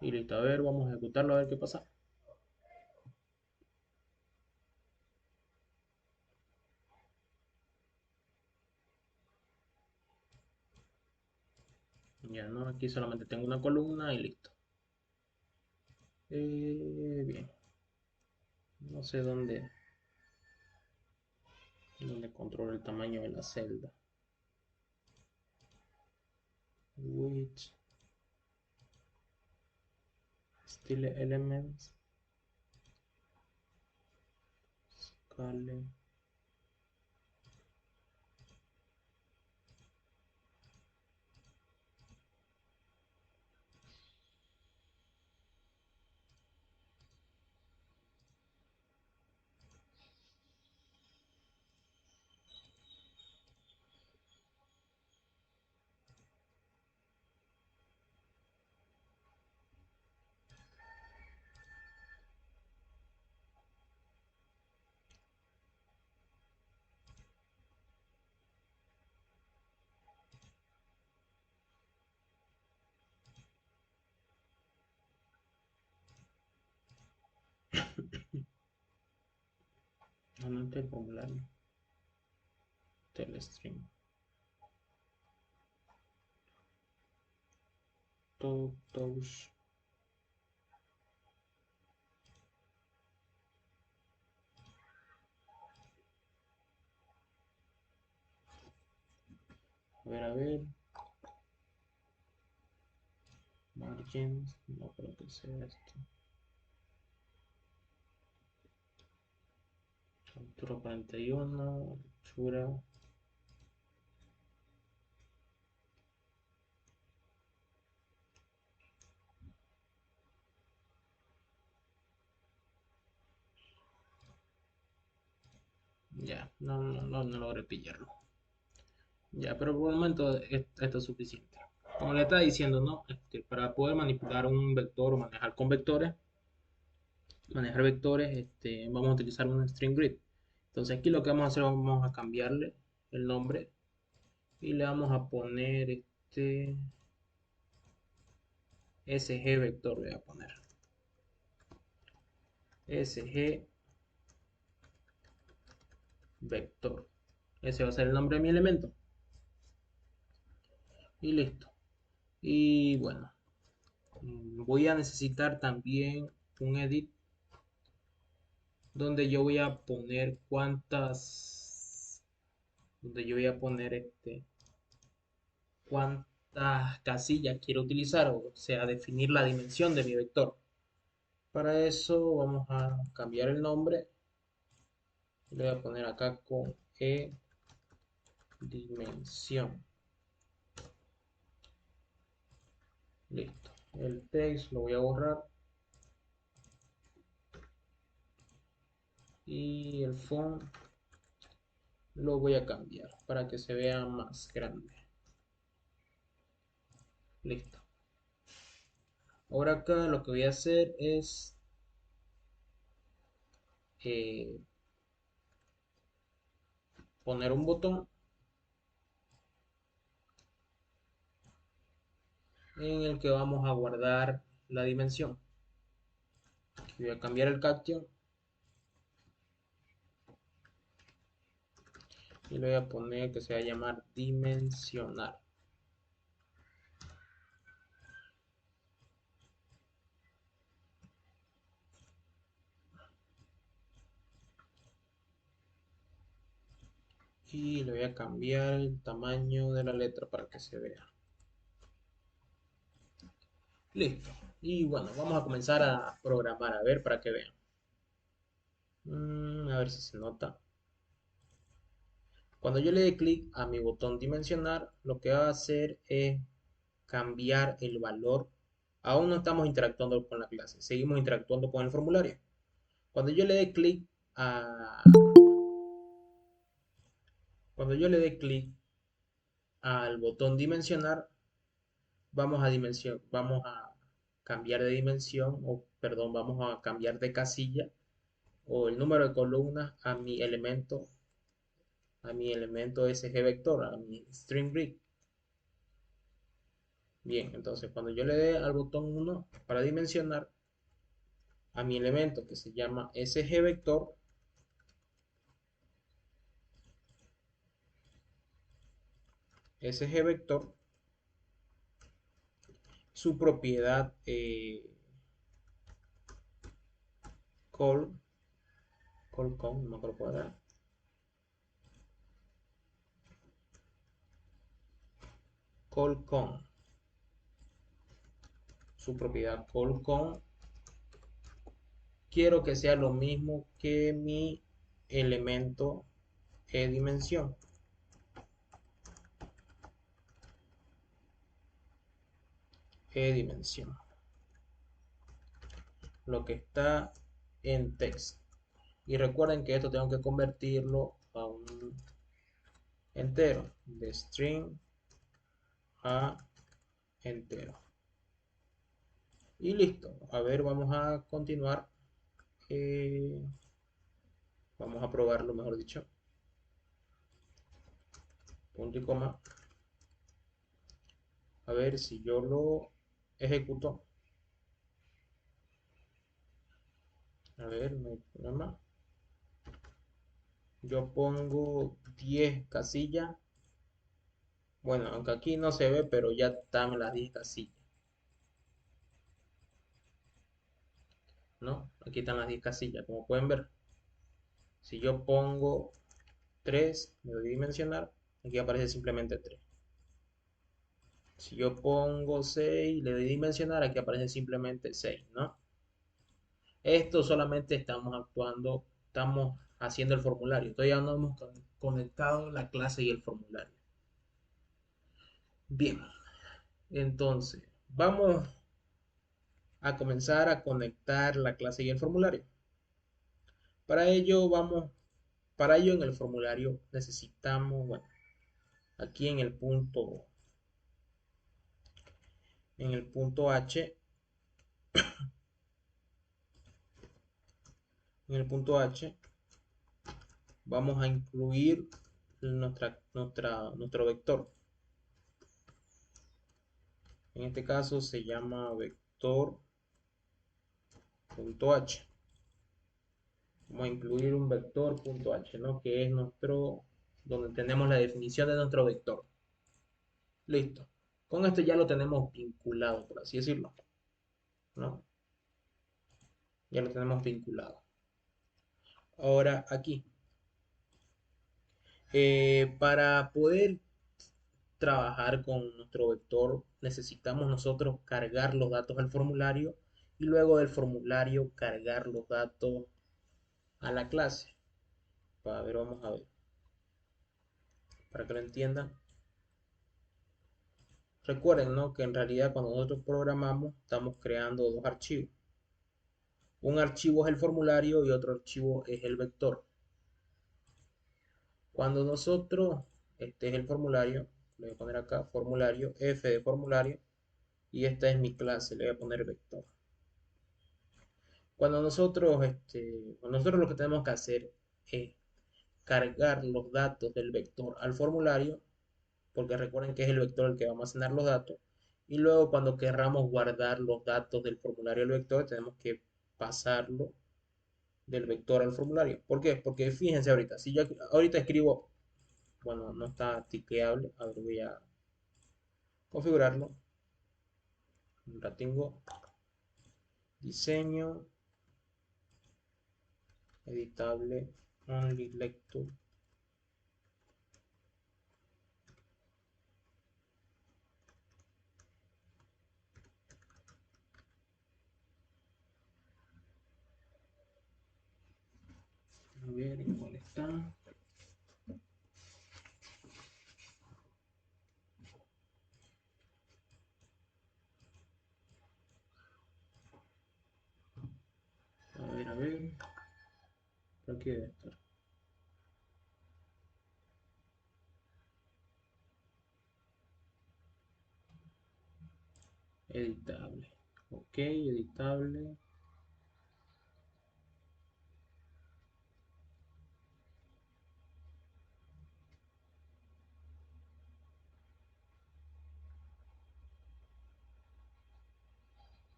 Y listo, a ver, vamos a ejecutarlo a ver qué pasa. Ya no, aquí solamente tengo una columna y listo. Bien, no sé dónde controlo el tamaño de la celda. Width, Style Elements, Scale. Normalmente el formulario. Telestream. Touch. A ver. Margins. No creo que sea esto. Altura 41. Anchura. Ya, no logré pillarlo. Ya, pero por el momento esto es suficiente. Como le estaba diciendo, ¿no? Para poder manipular un vector o manejar vectores, vamos a utilizar un string grid. Entonces aquí lo que vamos a hacer, vamos a cambiarle el nombre y le vamos a poner SG vector, le voy a poner SG vector. Ese va a ser el nombre de mi elemento. Y listo. Y bueno, voy a necesitar también un edit donde yo voy a poner donde yo voy a poner cuántas casillas quiero utilizar, o sea, definir la dimensión de mi vector. Para eso vamos a cambiar el nombre. Le voy a poner acá con dimensión. Listo. El text lo voy a borrar y el font lo voy a cambiar para que se vea más grande. Listo. Ahora acá lo que voy a hacer es eh, poner un botón en el que vamos a guardar la dimensión. Aquí voy a cambiar el caption y le voy a poner que se va a llamar dimensionar. Y le voy a cambiar el tamaño de la letra para que se vea. Listo. Y bueno, vamos a comenzar a programar, a ver, para que vean. A ver si se nota. Cuando yo le dé clic a mi botón dimensionar, lo que va a hacer es cambiar el valor. Aún no estamos interactuando con la clase, seguimos interactuando con el formulario. Cuando yo le dé clic a, cuando yo le dé clic al botón dimensionar, vamos a cambiar de dimensión, o perdón, vamos a cambiar de casilla o el número de columnas a mi elemento SG vector, a mi string grid. Bien, entonces cuando yo le dé al botón 1 para dimensionar a mi elemento que se llama SG vector, SG vector, su propiedad call, call con, no me acuerdo cuál era, call con, su propiedad call con, quiero que sea lo mismo que mi elemento dimensión. Dimensión. Lo que está en text. Y recuerden que esto tengo que convertirlo a un entero. De string a entero. Y listo. A ver, vamos a continuar. Eh, Vamos a probarlo, mejor dicho. Punto y coma. A ver si yo lo ejecuto. A ver, no hay problema. Yo pongo 10 casillas. Bueno, aunque aquí no se ve, pero ya están las 10 casillas, ¿no? Aquí están las 10 casillas, como pueden ver. Si yo pongo 3, le doy dimensionar, aquí aparece simplemente 3. Si yo pongo 6, le doy dimensionar, aquí aparece simplemente 6, ¿no? Esto solamente estamos actuando, estamos haciendo el formulario. Todavía no hemos conectado la clase y el formulario. Bien, entonces vamos a comenzar a conectar la clase y el formulario. Para ello para ello en el formulario necesitamos, bueno, aquí en el punto H, en el punto H vamos a incluir nuestro vector. En este caso se llama vector.h. Vamos a incluir un vector.h, ¿no? Que es donde tenemos la definición de nuestro vector. Listo. Con esto ya lo tenemos vinculado, por así decirlo, ¿no? Ya lo tenemos vinculado. Ahora aquí, para poder trabajar con nuestro vector, necesitamos nosotros cargar los datos al formulario y luego del formulario cargar los datos a la clase. A ver, vamos a ver, para que lo entiendan. Recuerden, ¿no? Que en realidad cuando nosotros programamos estamos creando dos archivos. Un archivo es el formulario y otro archivo es el vector. Cuando nosotros, este es el formulario, le voy a poner acá formulario, F de formulario, y esta es mi clase, le voy a poner vector. Cuando nosotros lo que tenemos que hacer es cargar los datos del vector al formulario, porque recuerden que es el vector el que va a almacenar los datos, y luego cuando querramos guardar los datos del formulario al vector, tenemos que pasarlo del vector al formulario. ¿Por qué? Porque fíjense ahorita, si yo ahorita escribo, bueno, no está tiqueable, a ver, voy a configurarlo, la tengo, diseño, editable, only lecture. está. A ver, por aquí debe estar. Editable. Ok, editable.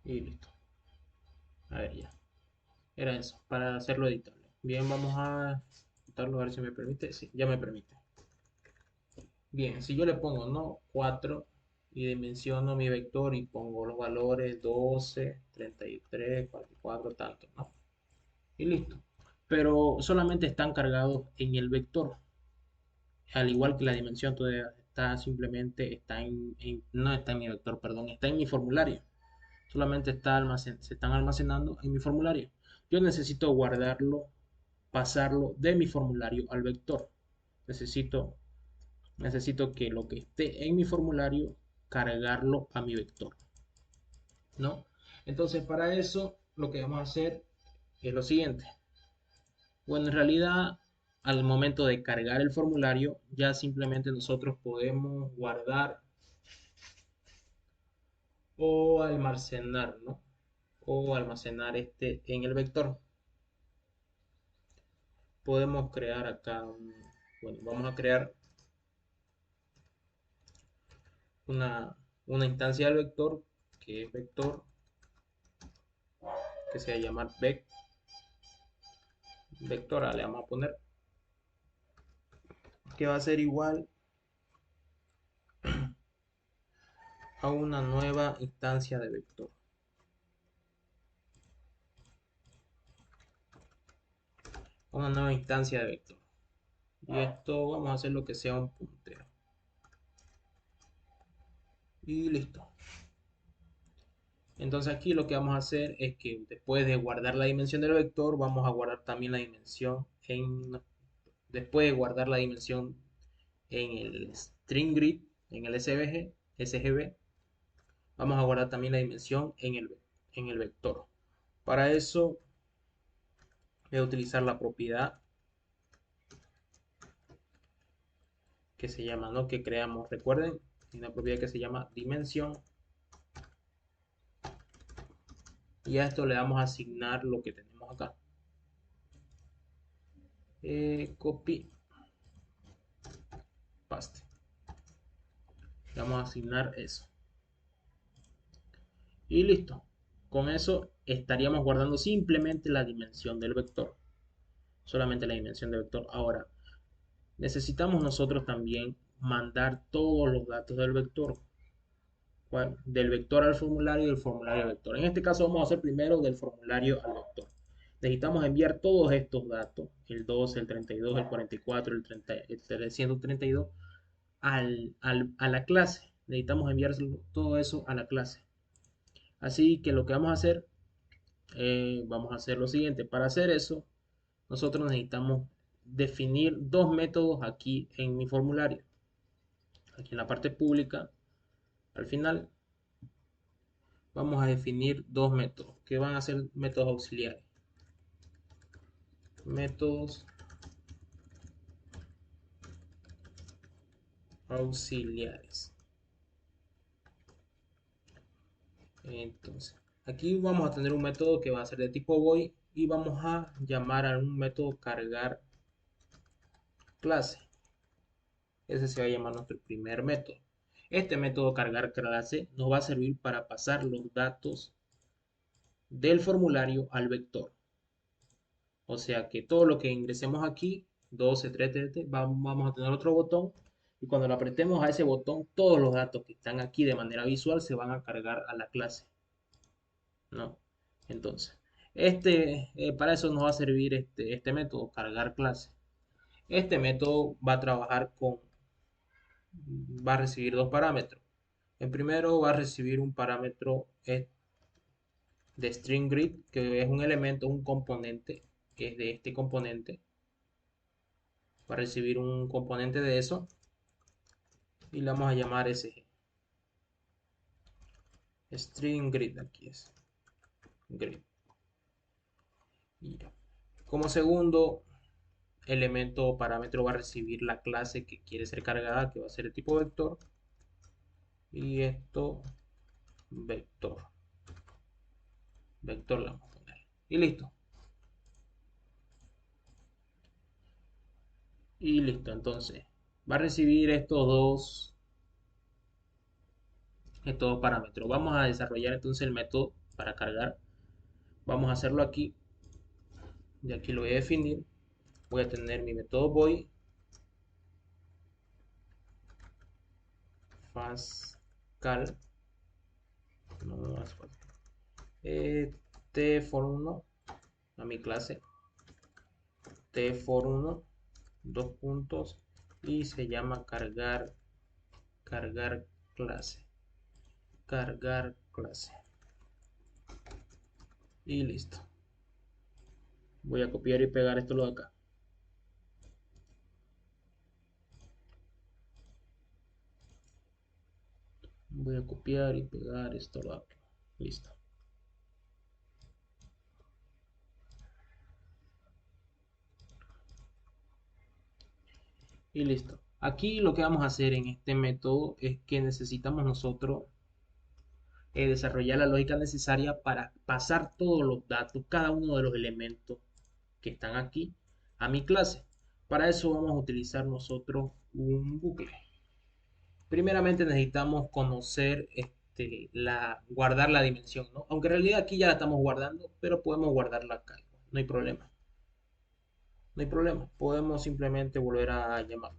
Y listo. A ver, ya. Era eso, para hacerlo editable. Bien, vamos a editarlo a ver si me permite. Sí, ya me permite. Bien, si yo le pongo no 4 y dimensiono mi vector y pongo los valores 12, 33, 44, tanto, ¿no? Y listo. Pero solamente están cargados en el vector. Al igual que la dimensión todavía está simplemente, no está en mi vector, perdón, está en mi formulario. Solamente se están almacenando en mi formulario. Yo necesito guardarlo, pasarlo de mi formulario al vector. Necesito, necesito que lo que esté en mi formulario, cargarlo a mi vector, ¿no? Entonces, para eso, lo que vamos a hacer es lo siguiente. Bueno, en realidad, al momento de cargar el formulario, ya simplemente nosotros podemos guardar o almacenar, ¿no? O almacenar este en el vector. Podemos crear acá bueno, vamos a crear una, una instancia del vector que es vector, que se va a llamar vectora, le vamos a poner que va a ser igual a una nueva instancia de vector. Una nueva instancia de vector. Y esto vamos a hacer lo que sea un puntero. Y listo. Entonces aquí lo que vamos a hacer es que después de guardar la dimensión del vector, vamos a guardar también la dimensión después de guardar la dimensión en el string grid, en el SGB, vamos a guardar también la dimensión en el vector. Para eso voy a utilizar la propiedad que se llama, ¿no? Que creamos. Recuerden, hay una propiedad que se llama dimensión. Y a esto le vamos a asignar lo que tenemos acá. Copy, paste. Le vamos a asignar eso. Y listo. Con eso estaríamos guardando simplemente la dimensión del vector. Solamente la dimensión del vector. Ahora, necesitamos nosotros también mandar todos los datos del vector. ¿Cuál? Del vector al formulario y del formulario al vector. En este caso vamos a hacer primero del formulario al vector. Necesitamos enviar todos estos datos, el 12, el 32, el 44, el 30, el 332, a la clase. Necesitamos enviar todo eso a la clase. Así que lo que vamos a hacer lo siguiente. Para hacer eso, nosotros necesitamos definir dos métodos aquí en mi formulario. Aquí en la parte pública, al final, vamos a definir dos métodos que van a ser métodos auxiliares. Métodos auxiliares. Entonces, aquí vamos a tener un método que va a ser de tipo void y vamos a llamar a un método cargar clase. Ese se va a llamar nuestro primer método. Este método cargar clase nos va a servir para pasar los datos del formulario al vector. O sea que todo lo que ingresemos aquí, 12, 3, vamos a tener otro botón y cuando lo apretemos a ese botón, todos los datos que están aquí de manera visual se van a cargar a la clase, ¿no? Entonces, para eso nos va a servir este método, cargar clase. Este método va a trabajar va a recibir dos parámetros. El primero va a recibir un parámetro de string grid, que es un elemento, un componente, que es de este componente. Va a recibir un componente de eso y le vamos a llamar SG. String grid, aquí es. Grid. Y ya. Como segundo elemento o parámetro va a recibir la clase que quiere ser cargada, que va a ser el tipo vector. Y esto, vector. Vector le vamos a poner. Y listo. Y listo. Entonces, va a recibir estos dos parámetros. Vamos a desarrollar entonces el método para cargar. Vamos a hacerlo aquí. Y aquí lo voy a definir. Voy a tener mi método void Pascal. No más fácil. T for 1 a mi clase. T for 1, dos puntos. Y se llama cargar clase. Cargar clase. Y listo. Voy a copiar y pegar esto lo de acá. Voy a copiar y pegar esto lo de acá. Listo. Y listo. Aquí lo que vamos a hacer en este método es que necesitamos nosotros desarrollar la lógica necesaria para pasar todos los datos, cada uno de los elementos que están aquí a mi clase. Para eso vamos a utilizar nosotros un bucle. Primeramente necesitamos conocer guardar la dimensión, ¿no? Aunque en realidad aquí ya la estamos guardando, pero podemos guardarla acá. No hay problema. No hay problema. Podemos simplemente volver a llamar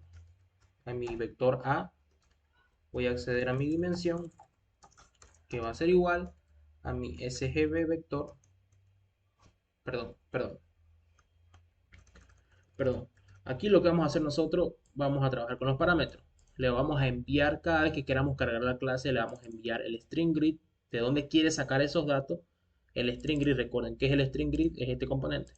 a mi vector A. Voy a acceder a mi dimensión, que va a ser igual a mi SGB vector. Perdón. Aquí lo que vamos a hacer nosotros, vamos a trabajar con los parámetros. Le vamos a enviar cada vez que queramos cargar la clase, le vamos a enviar el string grid, de dónde quiere sacar esos datos. El string grid, recuerden que es el string grid, es este componente.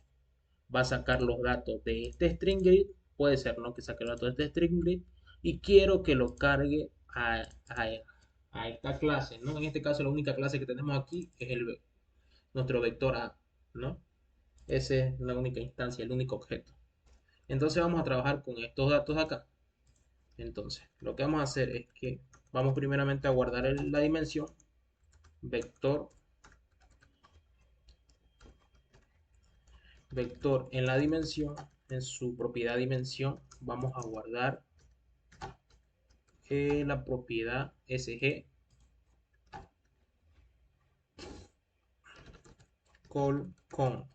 Va a sacar los datos de este string grid, puede ser, ¿no? Que saque los datos de este string grid y quiero que lo cargue a esta clase, ¿no? En este caso la única clase que tenemos aquí es nuestro vector A, ¿no? Esa es la única instancia, el único objeto. Entonces vamos a trabajar con estos datos acá. Entonces, lo que vamos a hacer es que vamos primeramente a guardar la dimensión vector, vector en la dimensión, en su propiedad dimensión, vamos a guardar la propiedad sg call con.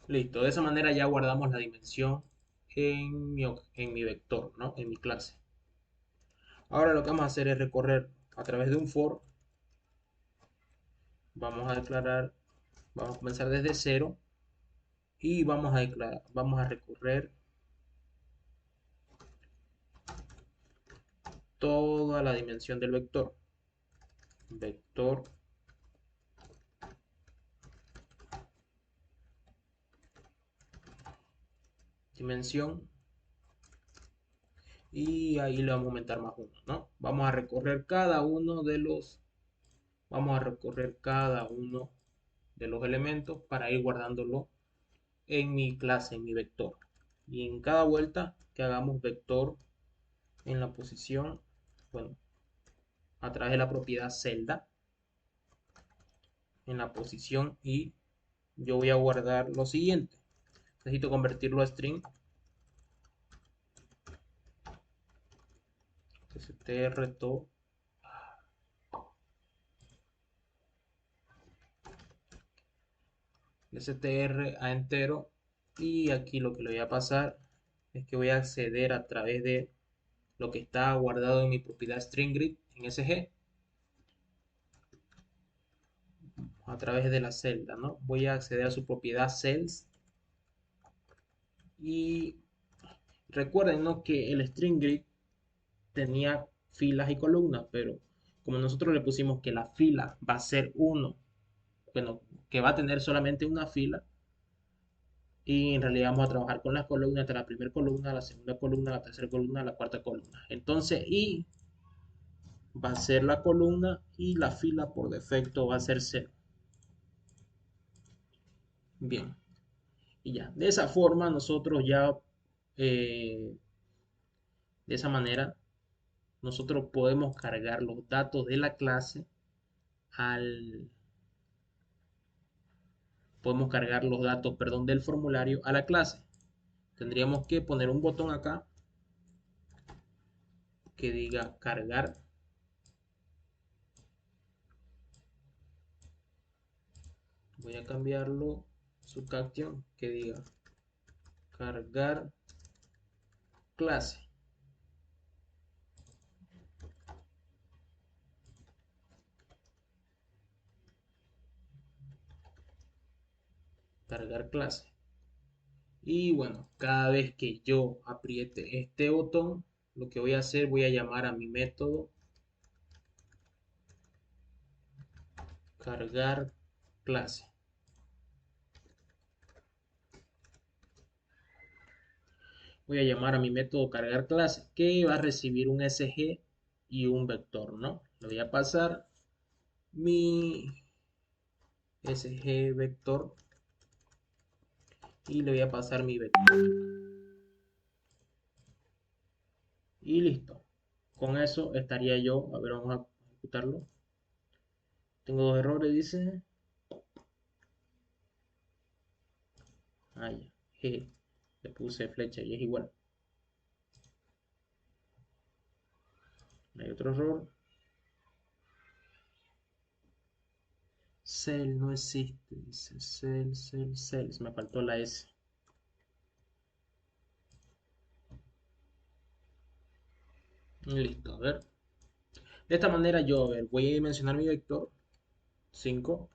Listo, de esa manera ya guardamos la dimensión en mi vector, ¿no? En mi clase. Ahora lo que vamos a hacer es recorrer a través de un for. Vamos a declarar, vamos a comenzar desde cero y vamos a recorrer toda la dimensión del vector. Vector dimensión y ahí le vamos a aumentar más uno, ¿no? Vamos a recorrer cada uno de los elementos para ir guardándolo en mi clase, en mi vector. Y en cada vuelta que hagamos vector en la posición, bueno, a través de la propiedad celda, en la posición y yo voy a guardar lo siguiente. Necesito convertirlo a string. str to str a entero y aquí lo que le voy a pasar es que voy a acceder a través de lo que está guardado en mi propiedad string grid en SG a través de la celda, ¿no? Voy a acceder a su propiedad cells y recuerden, ¿no? Que el string grid tenía filas y columnas, pero como nosotros le pusimos que la fila va a ser uno, bueno, que va a tener solamente una fila, Y en realidad vamos a trabajar con las columnas de la primera columna, la segunda columna, la tercera columna, la cuarta columna. Entonces, y va a ser la columna y la fila por defecto va a ser cero. Bien, y ya. De esa forma nosotros ya, de esa manera, nosotros podemos cargar los datos de la clase al, podemos cargar los datos, perdón, del formulario a la clase. Tendríamos que poner un botón acá que diga cargar. Voy a cambiarlo su caption que diga cargar clase. Cargar clase. Y bueno, cada vez que yo apriete este botón, lo que voy a hacer, voy a llamar a mi método cargar clase. Voy a llamar a mi método cargar clase que va a recibir un SG y un vector, ¿no? Le voy a pasar mi SG vector y le voy a pasar mi vector. Y listo. Con eso estaría yo. A ver, vamos a ejecutarlo. Tengo dos errores, dice. Ah, ya. G. Le puse flecha y es igual. Hay otro error. Cell no existe. Dice cell. Se me faltó la S. Listo, a ver. De esta manera yo, a ver, voy a dimensionar mi vector. 5.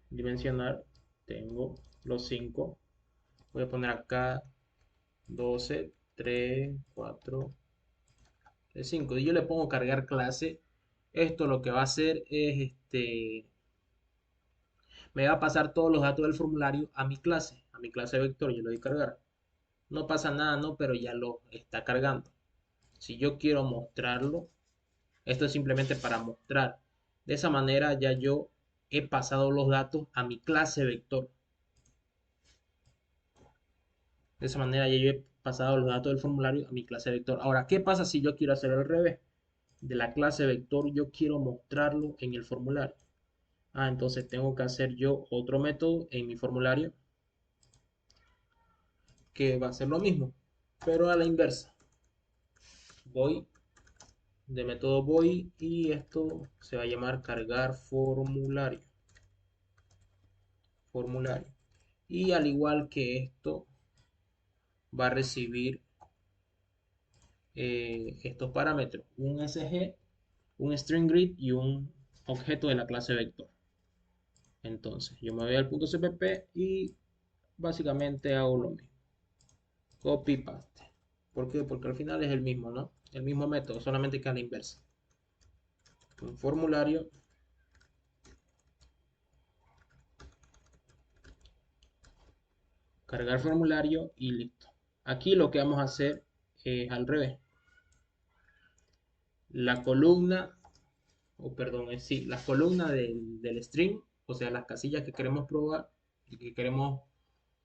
Dimensionar. Tengo los 5. Voy a poner acá 12, 3, 4, 5. Y yo le pongo cargar clase. Esto lo que va a hacer es me va a pasar todos los datos del formulario a mi clase vector. Yo le doy cargar. No pasa nada, ¿no? Pero ya lo está cargando. Si yo quiero mostrarlo, esto es simplemente para mostrar. De esa manera ya yo he pasado los datos a mi clase vector. De esa manera ya yo he pasado los datos del formulario a mi clase vector. Ahora, ¿qué pasa si yo quiero hacer al revés? De la clase vector yo quiero mostrarlo en el formulario. Ah, entonces tengo que hacer yo otro método en mi formulario que va a ser lo mismo, pero a la inversa. Voy de método voy y esto se va a llamar cargar formulario. Formulario. Y al igual que esto va a recibir estos parámetros, un SG, un string grid y un objeto de la clase vector. Entonces yo me voy al punto cpp y básicamente hago lo mismo. Copy paste. ¿Por qué? Porque al final es el mismo, ¿no? El mismo método, solamente que a la inversa. Un formulario. Cargar formulario y listo. Aquí lo que vamos a hacer es al revés. La columna, o perdón, es sí, la columna del string, o sea, las casillas que queremos probar y que queremos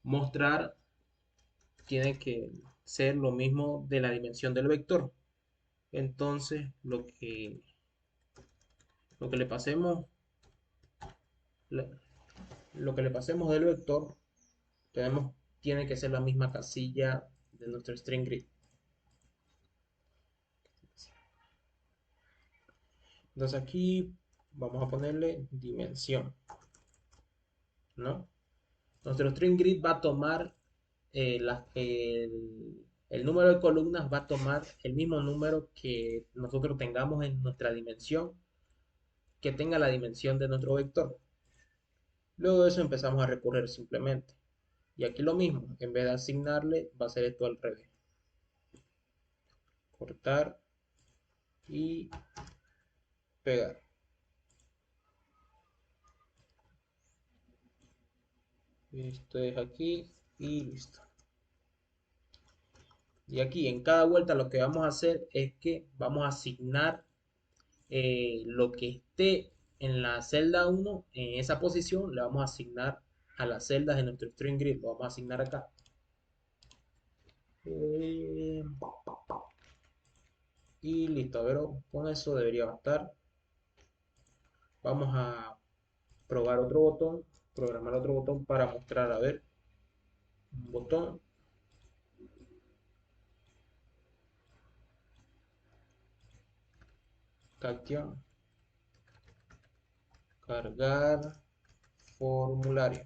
mostrar, tiene que ser lo mismo de la dimensión del vector. Entonces, lo que le pasemos, lo que le pasemos del vector, tiene que ser la misma casilla de nuestro string grid. Entonces aquí vamos a ponerle dimensión, ¿no? Nuestro string grid va a tomar el número de columnas, va a tomar el mismo número que nosotros tengamos en nuestra dimensión, que tenga la dimensión de nuestro vector. Luego de eso empezamos a recorrer simplemente. Y aquí lo mismo, en vez de asignarle, va a ser esto al revés. Cortar y pegar. Esto es aquí y listo. Y aquí en cada vuelta lo que vamos a hacer es que vamos a asignar lo que esté en la celda 1 en esa posición, le vamos a asignar a las celdas de nuestro string grid. Lo vamos a asignar acá. Eh, y listo, a ver, con eso debería bastar. Vamos a probar otro botón, programar otro botón para mostrar, a ver, un botón, acción, cargar formulario.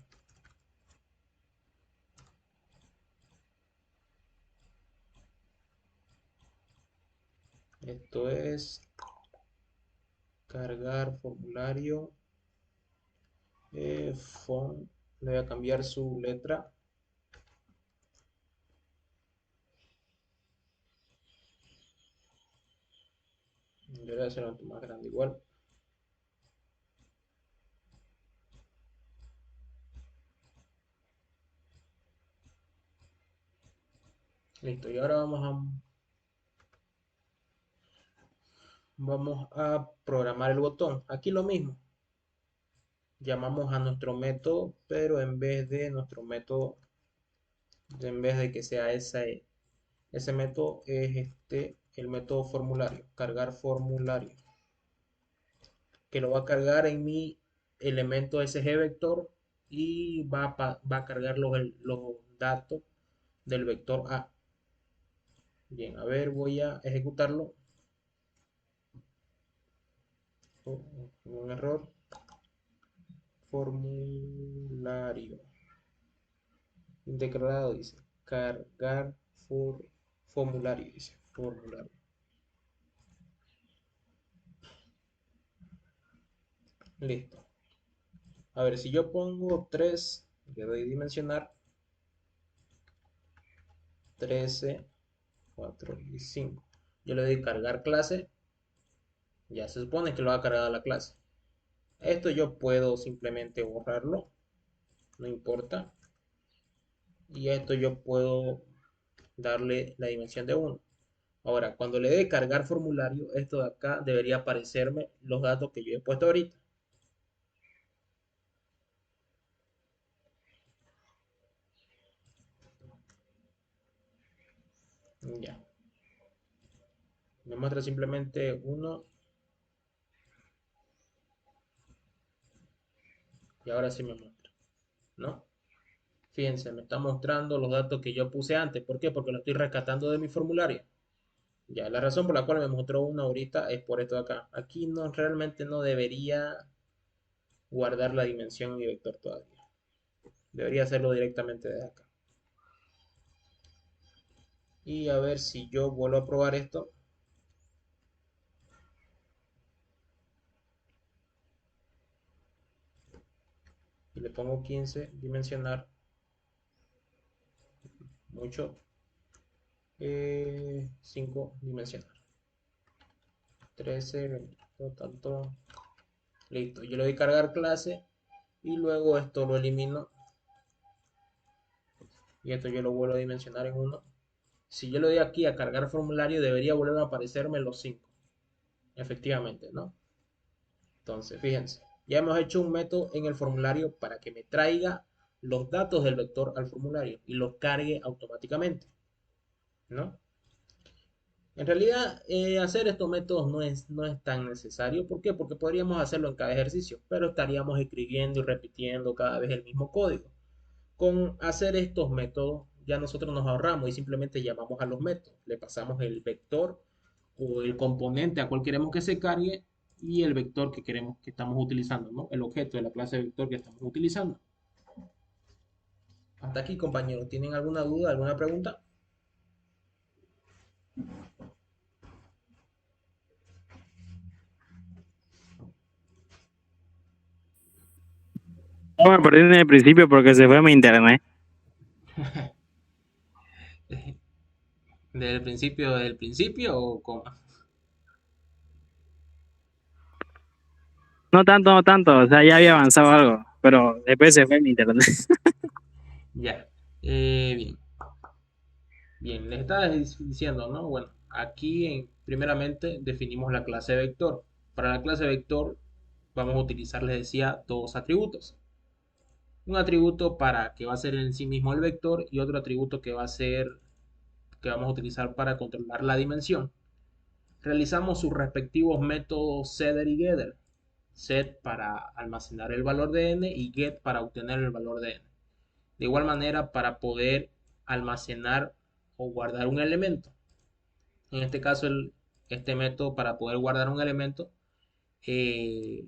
Esto es cargar formulario. Font, le voy a cambiar su letra. Le voy a hacer algo más grande igual. Listo, y ahora vamos a programar el botón. Aquí lo mismo. Llamamos a nuestro método, pero en vez de nuestro método, en vez de que sea ese método, es el método formulario, cargar formulario, que lo va a cargar en mi elemento SG vector y va a cargar los datos del vector A. Bien, a ver, voy a ejecutarlo. Oh, un error. Formulario. Declarado dice. Cargar formulario dice. Formulario. Listo. A ver, si yo pongo 3, le doy dimensionar 13, 4 y 5. Yo le doy cargar clase. Ya se supone que lo va a cargar la clase. Esto yo puedo simplemente borrarlo. No importa. Y esto yo puedo darle la dimensión de 1. Ahora, cuando le dé cargar formulario, esto de acá debería aparecerme los datos que yo he puesto ahorita. Ya. Me muestra simplemente uno. Y ahora sí me muestra, ¿no? Fíjense, me está mostrando los datos que yo puse antes. ¿Por qué? Porque lo estoy rescatando de mi formulario. Ya, la razón por la cual me mostró uno ahorita es por esto de acá. Aquí no, realmente no debería guardar la dimensión en mi vector todavía. Debería hacerlo directamente desde acá. Y a ver si yo vuelvo a probar esto. Y le pongo 15, dimensionar. Mucho. 5, dimensionar. 13, 22, tanto. Listo. Yo le doy cargar clase. Y luego esto lo elimino. Y esto yo lo vuelvo a dimensionar en 1. Si yo le doy aquí a cargar formulario, debería volver a aparecerme los 5. Efectivamente, ¿no? Entonces, fíjense, ya hemos hecho un método en el formulario para que me traiga los datos del vector al formulario y los cargue automáticamente, ¿no? En realidad, hacer estos métodos no es tan necesario. ¿Por qué? Porque podríamos hacerlo en cada ejercicio, pero estaríamos escribiendo y repitiendo cada vez el mismo código. Con hacer estos métodos, ya nosotros nos ahorramos y simplemente llamamos a los métodos. Le pasamos el vector o el componente a cual queremos que se cargue y el vector que queremos que estamos utilizando, ¿no? El objeto de la clase vector que estamos utilizando. Hasta aquí, compañeros. ¿Tienen alguna duda, alguna pregunta? No me perdí en el principio porque se fue mi internet. Desde el principio o cómo? No tanto, no tanto. O sea, ya había avanzado algo, pero después se fue mi internet. Ya. Bien, bien, les estaba diciendo, ¿no? Bueno, aquí primeramente definimos la clase vector. Para la clase vector vamos a utilizar, les decía, dos atributos. Un atributo para que va a ser en sí mismo el vector y otro atributo que va a ser que vamos a utilizar para controlar la dimensión. Realizamos sus respectivos métodos setter y getter. Set para almacenar el valor de n y get para obtener el valor de n. De igual manera, para poder almacenar o guardar un elemento. En este caso, este método para poder guardar un elemento, eh,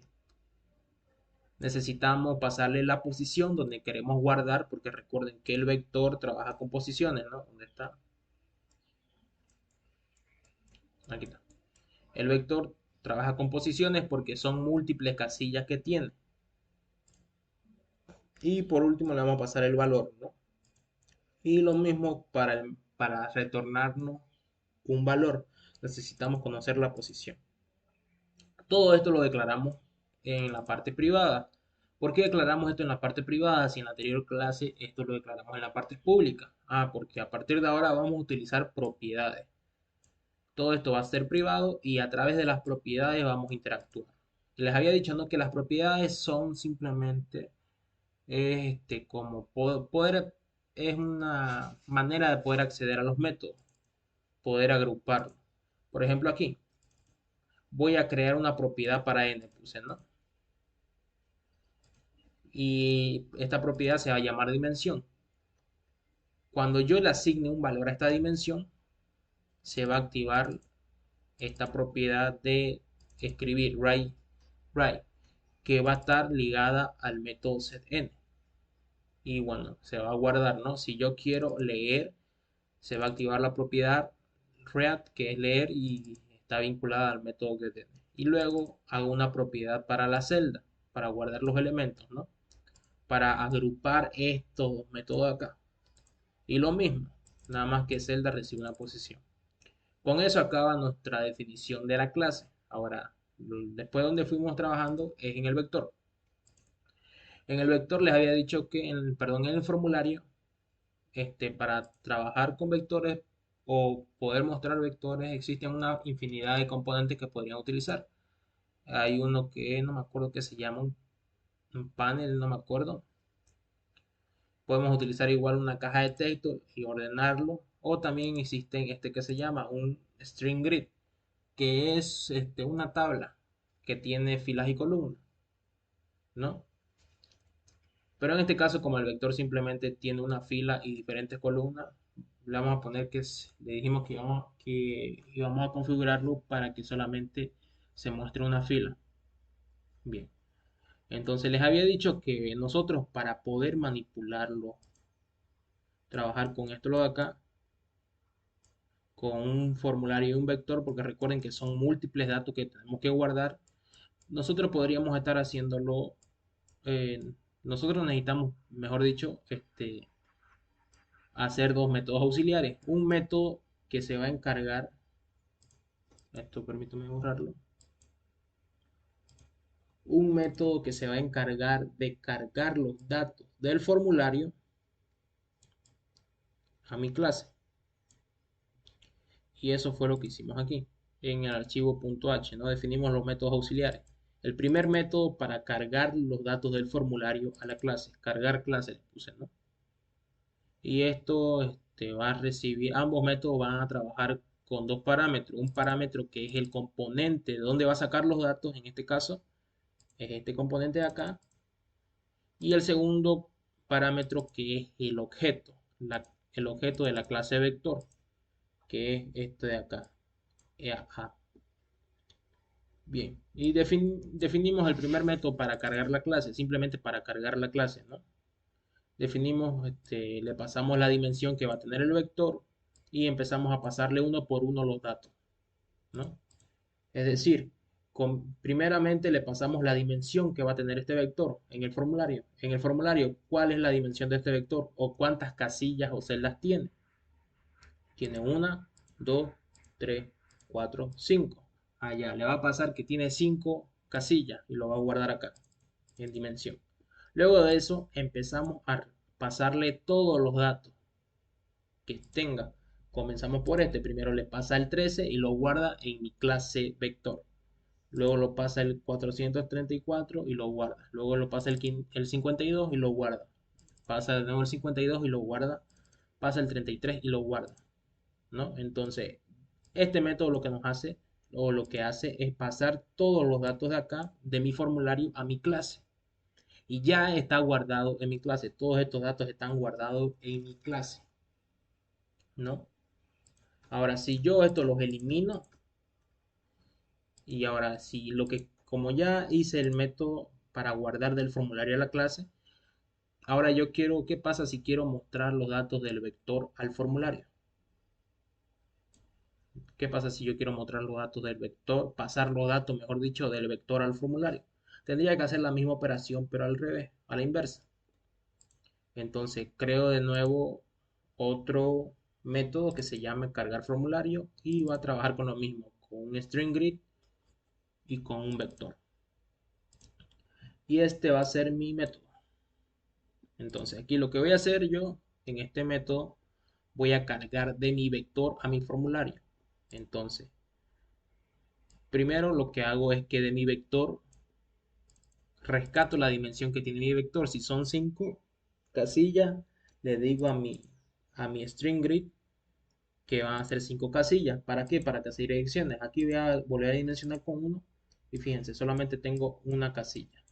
necesitamos pasarle la posición donde queremos guardar, porque recuerden que el vector trabaja con posiciones, ¿no? ¿Dónde está? Aquí está. El vector trabaja con posiciones porque son múltiples casillas que tiene. Y por último le vamos a pasar el valor, ¿no? Y lo mismo para retornarnos un valor. Necesitamos conocer la posición. Todo esto lo declaramos en la parte privada. ¿Por qué declaramos esto en la parte privada si en la anterior clase esto lo declaramos en la parte pública? Porque a partir de ahora vamos a utilizar propiedades. Todo esto va a ser privado y a través de las propiedades vamos a interactuar. Les había dicho, ¿no?, que las propiedades son simplemente como poder, es una manera de poder acceder a los métodos, poder agruparlos. Por ejemplo, aquí voy a crear una propiedad para n, puse, ¿no? Y esta propiedad se va a llamar dimensión. Cuando yo le asigne un valor a esta dimensión, se va a activar esta propiedad de escribir write, que va a estar ligada al método setN. Y bueno, se va a guardar, ¿no? Si yo quiero leer, se va a activar la propiedad read, que es leer y está vinculada al método getN. Y luego hago una propiedad para la celda, para guardar los elementos, ¿no? Para agrupar estos métodos acá. Y lo mismo, nada más que celda recibe una posición. Con eso acaba nuestra definición de la clase. Ahora, después donde fuimos trabajando es en el vector. En el vector les había dicho que, en el formulario, para trabajar con vectores o poder mostrar vectores, existen una infinidad de componentes que podrían utilizar. Hay uno que no me acuerdo que se llama un panel, no me acuerdo. Podemos utilizar igual una caja de texto y ordenarlo. O también existe este que se llama un string grid, que es una tabla que tiene filas y columnas, ¿no? Pero en este caso, como el vector simplemente tiene una fila y diferentes columnas, le vamos a poner le dijimos que íbamos a configurarlo para que solamente se muestre una fila. Bien, entonces les había dicho que nosotros para poder manipularlo, trabajar con esto lo de acá, con un formulario y un vector, porque recuerden que son múltiples datos que tenemos que guardar, nosotros podríamos estar haciéndolo, nosotros necesitamos, mejor dicho, hacer dos métodos auxiliares. Un método que se va a encargar, esto permítame borrarlo, un método que se va a encargar de cargar los datos del formulario a mi clase. Y eso fue lo que hicimos aquí, en el archivo .h, ¿no? Definimos los métodos auxiliares. El primer método para cargar los datos del formulario a la clase, cargar clase, le puse, ¿no? Y esto va a recibir, ambos métodos van a trabajar con dos parámetros. Un parámetro que es el componente de donde va a sacar los datos, en este caso es este componente de acá. Y el segundo parámetro que es el objeto, el objeto de la clase vector, que es este de acá. Ajá. Bien, y definimos el primer método para cargar la clase, simplemente para cargar la clase, ¿no? Definimos, le pasamos la dimensión que va a tener el vector y empezamos a pasarle uno por uno los datos, ¿no? Es decir, primeramente le pasamos la dimensión que va a tener este vector en el formulario. En el formulario, ¿cuál es la dimensión de este vector? O cuántas casillas o celdas tiene. Tiene una, dos, tres, cuatro, cinco. Allá le va a pasar que tiene cinco casillas y lo va a guardar acá en dimensión. Luego de eso empezamos a pasarle todos los datos que tenga. Comenzamos por este. Primero le pasa el 13 y lo guarda en mi clase vector. Luego lo pasa el 434 y lo guarda. Luego lo pasa el 52 y lo guarda. Pasa de nuevo el 52 y lo guarda. Pasa el 33 y lo guarda. ¿No? Entonces, este método lo que nos hace o lo que hace es pasar todos los datos de acá de mi formulario a mi clase. Y ya está guardado en mi clase. Todos estos datos están guardados en mi clase. ¿No? Ahora, si yo esto los elimino y ahora si lo que, como ya hice el método para guardar del formulario a la clase, ahora yo quiero, ¿qué pasa si quiero mostrar los datos del vector al formulario? ¿Qué pasa si yo quiero mostrar los datos del vector, pasar los datos, mejor dicho, del vector al formulario? Tendría que hacer la misma operación, pero al revés, a la inversa. Entonces creo de nuevo otro método que se llama cargar formulario y va a trabajar con lo mismo, con un string grid y con un vector. Y este va a ser mi método. Entonces aquí lo que voy a hacer yo en este método, voy a cargar de mi vector a mi formulario. Entonces, primero lo que hago es que de mi vector rescato la dimensión que tiene mi vector. Si son 5 casillas, le digo a mi string grid que van a ser 5 casillas. ¿Para qué? Para que sea direcciones. Aquí voy a volver a dimensionar con uno y fíjense, solamente tengo una casilla.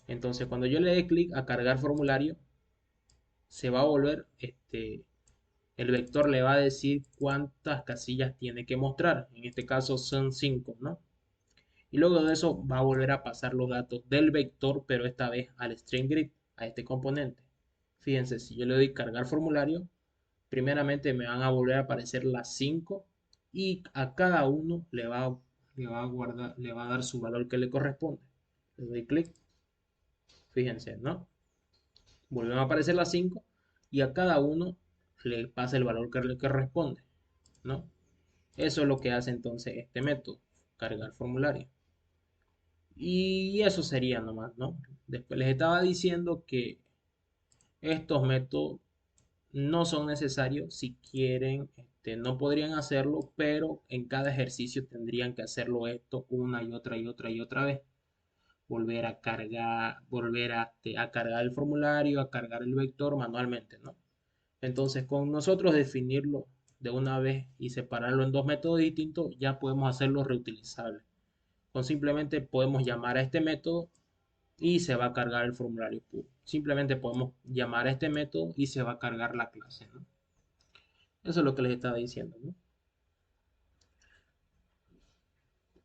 Entonces, cuando yo le dé clic a cargar formulario, se va a volver, el vector le va a decir cuántas casillas tiene que mostrar. En este caso son 5, ¿no? Y luego de eso va a volver a pasar los datos del vector, pero esta vez al string grid, a este componente. Fíjense, si yo le doy cargar formulario, primeramente me van a volver a aparecer las 5 y a cada uno le va a dar su valor que le corresponde. Le doy clic, fíjense, ¿no? Vuelven a aparecer las 5 y a cada uno le pasa el valor que le corresponde, ¿no? Eso es lo que hace entonces este método, cargar formulario. Y eso sería nomás, ¿no? Después les estaba diciendo que estos métodos no son necesarios si quieren, no podrían hacerlo, pero en cada ejercicio tendrían que hacerlo esto una y otra y otra y otra vez. Volver a cargar, a cargar el formulario, a cargar el vector manualmente, ¿no? Entonces, con nosotros definirlo de una vez y separarlo en dos métodos distintos, ya podemos hacerlo reutilizable. Con simplemente podemos llamar a este método y se va a cargar el formulario puro. Simplemente podemos llamar a este método y se va a cargar la clase, ¿no? Eso es lo que les estaba diciendo, ¿no?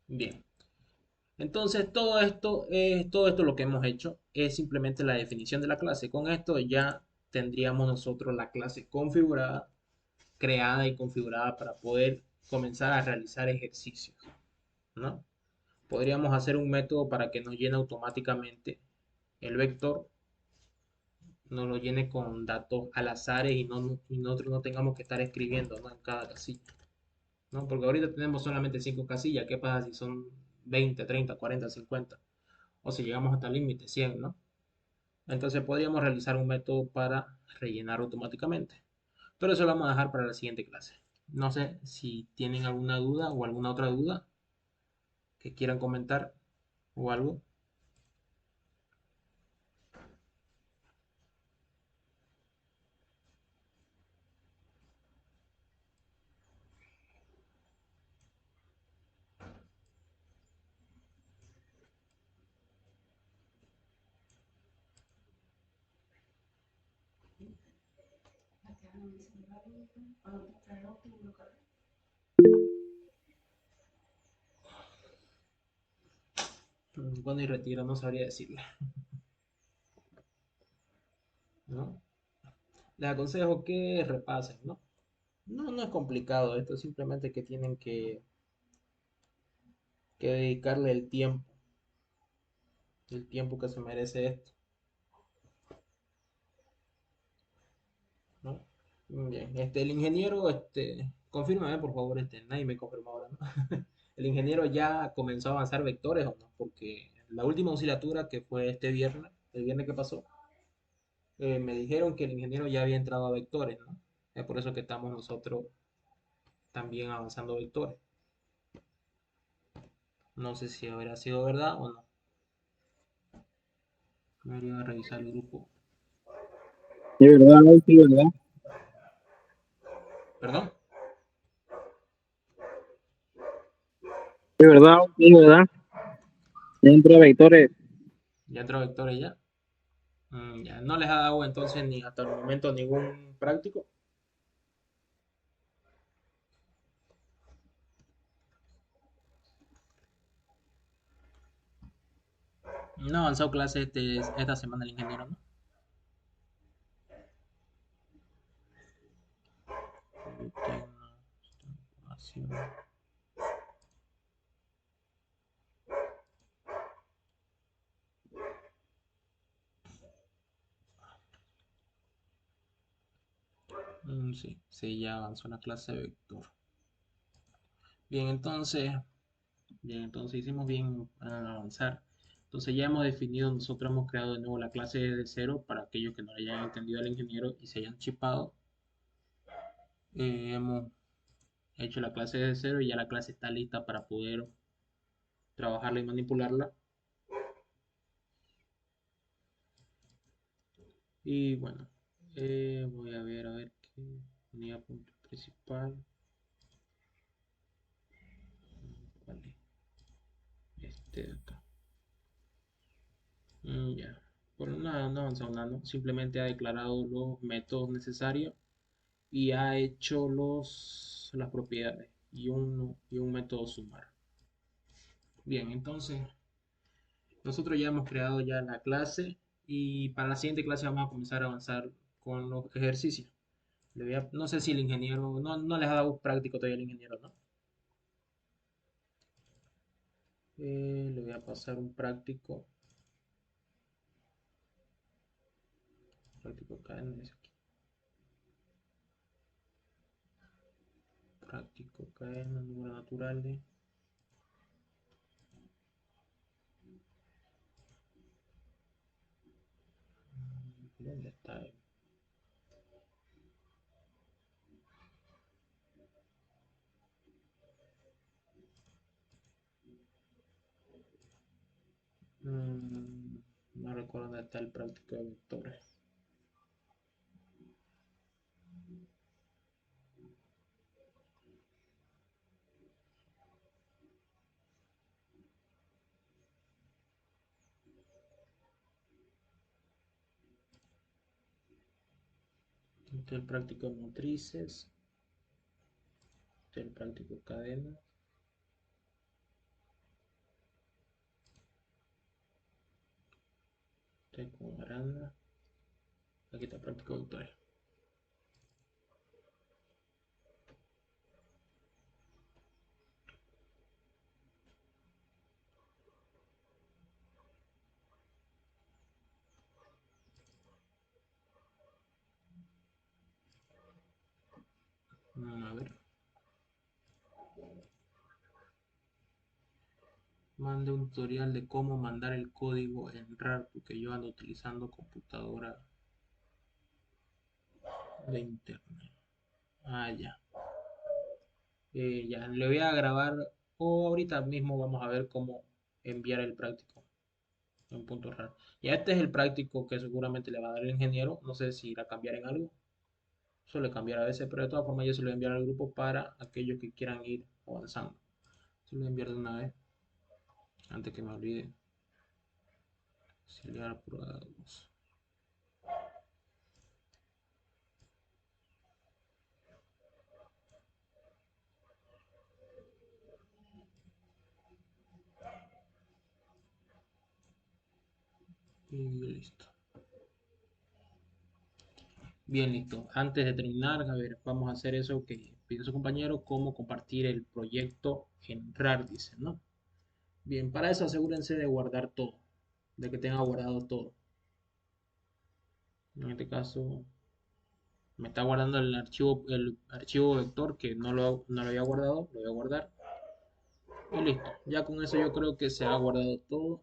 Bien. Entonces, todo esto lo que hemos hecho es simplemente la definición de la clase. Con esto ya tendríamos nosotros la clase configurada, creada y configurada para poder comenzar a realizar ejercicios, ¿no? Podríamos hacer un método para que nos llene automáticamente el vector, nos lo llene con datos al azar y nosotros no tengamos que estar escribiendo, ¿no? En cada casilla, ¿no? Porque ahorita tenemos solamente 5 casillas. ¿Qué pasa si son 20, 30, 40, 50? O si llegamos hasta el límite 100, ¿no? Entonces podríamos realizar un método para rellenar automáticamente. Pero eso lo vamos a dejar para la siguiente clase. No sé si tienen alguna duda o alguna otra duda que quieran comentar o algo. Bueno, y retiro, no sabría decirle, ¿no? Les aconsejo que repasen, ¿no? No, no es complicado esto, simplemente que tienen que dedicarle el tiempo que se merece esto, ¿no? Bien, el ingeniero, confírmame por favor, nadie me confirmó ahora, ¿no? ¿El ingeniero ya comenzó a avanzar vectores o no? Porque la última oscilatura que fue este viernes, el viernes que pasó, Me dijeron que el ingeniero ya había entrado a vectores, ¿no? Es por eso que estamos nosotros también avanzando vectores. No sé si habrá sido verdad o no. Debería revisar el grupo. Sí, verdad, sí, verdad. ¿Perdón? Sí, verdad, sí, verdad. Dentro de vectores. Ya entró vectores ya. Ya no les ha dado entonces ni hasta el momento ningún práctico. No ha avanzado clase esta semana el ingeniero, ¿no? Yo tengo información. Sí, sí, ya avanzó la clase de vector. Bien, entonces hicimos bien al avanzar. Entonces ya hemos definido, nosotros hemos creado de nuevo la clase de cero para aquellos que no le hayan entendido al ingeniero y se hayan chipado. Hemos hecho la clase de cero y ya la clase está lista para poder trabajarla y manipularla. Y bueno, voy a ver qué unidad punto principal. ¿Cuál es? Este de acá. Ya. Bueno, nada, no ha avanzado nada, ¿no? Simplemente ha declarado los métodos necesarios y ha hecho las propiedades y un método sumar. Bien, entonces nosotros ya hemos creado ya la clase y para la siguiente clase vamos a comenzar a avanzar con los ejercicios. No sé si el ingeniero, no les ha dado práctico todavía el ingeniero, ¿no? Le voy a pasar un práctico acá en aquí. Práctico acá en los números naturales. ¿Dónde está? No recuerdo dónde está el práctico de vectores. Este es el práctico de motrices. Este es el práctico de cadenas. Este es con aranda. Aquí está el práctico de vectores. A ver. Mande un tutorial de cómo mandar el código en RAR, porque yo ando utilizando computadora de internet. Ya. Ya, le voy a grabar o ahorita mismo vamos a ver cómo enviar el práctico en punto RAR. Ya este es el práctico que seguramente le va a dar el ingeniero. No sé si irá a cambiar en algo. Suele cambiar a veces, pero de todas formas yo se lo voy a enviar al grupo para aquellos que quieran ir avanzando. Se lo voy a enviar de una vez, antes que me olvide. Auxiliar pruebas. Y listo. Bien, listo. Antes de terminar, a ver, vamos a hacer eso que pidió su compañero, cómo compartir el proyecto en RAR, dice, ¿no? Bien, para eso asegúrense de guardar todo, de que tenga guardado todo. En este caso, me está guardando el archivo vector que no lo había guardado, lo voy a guardar. Y listo. Ya con eso yo creo que se ha guardado todo.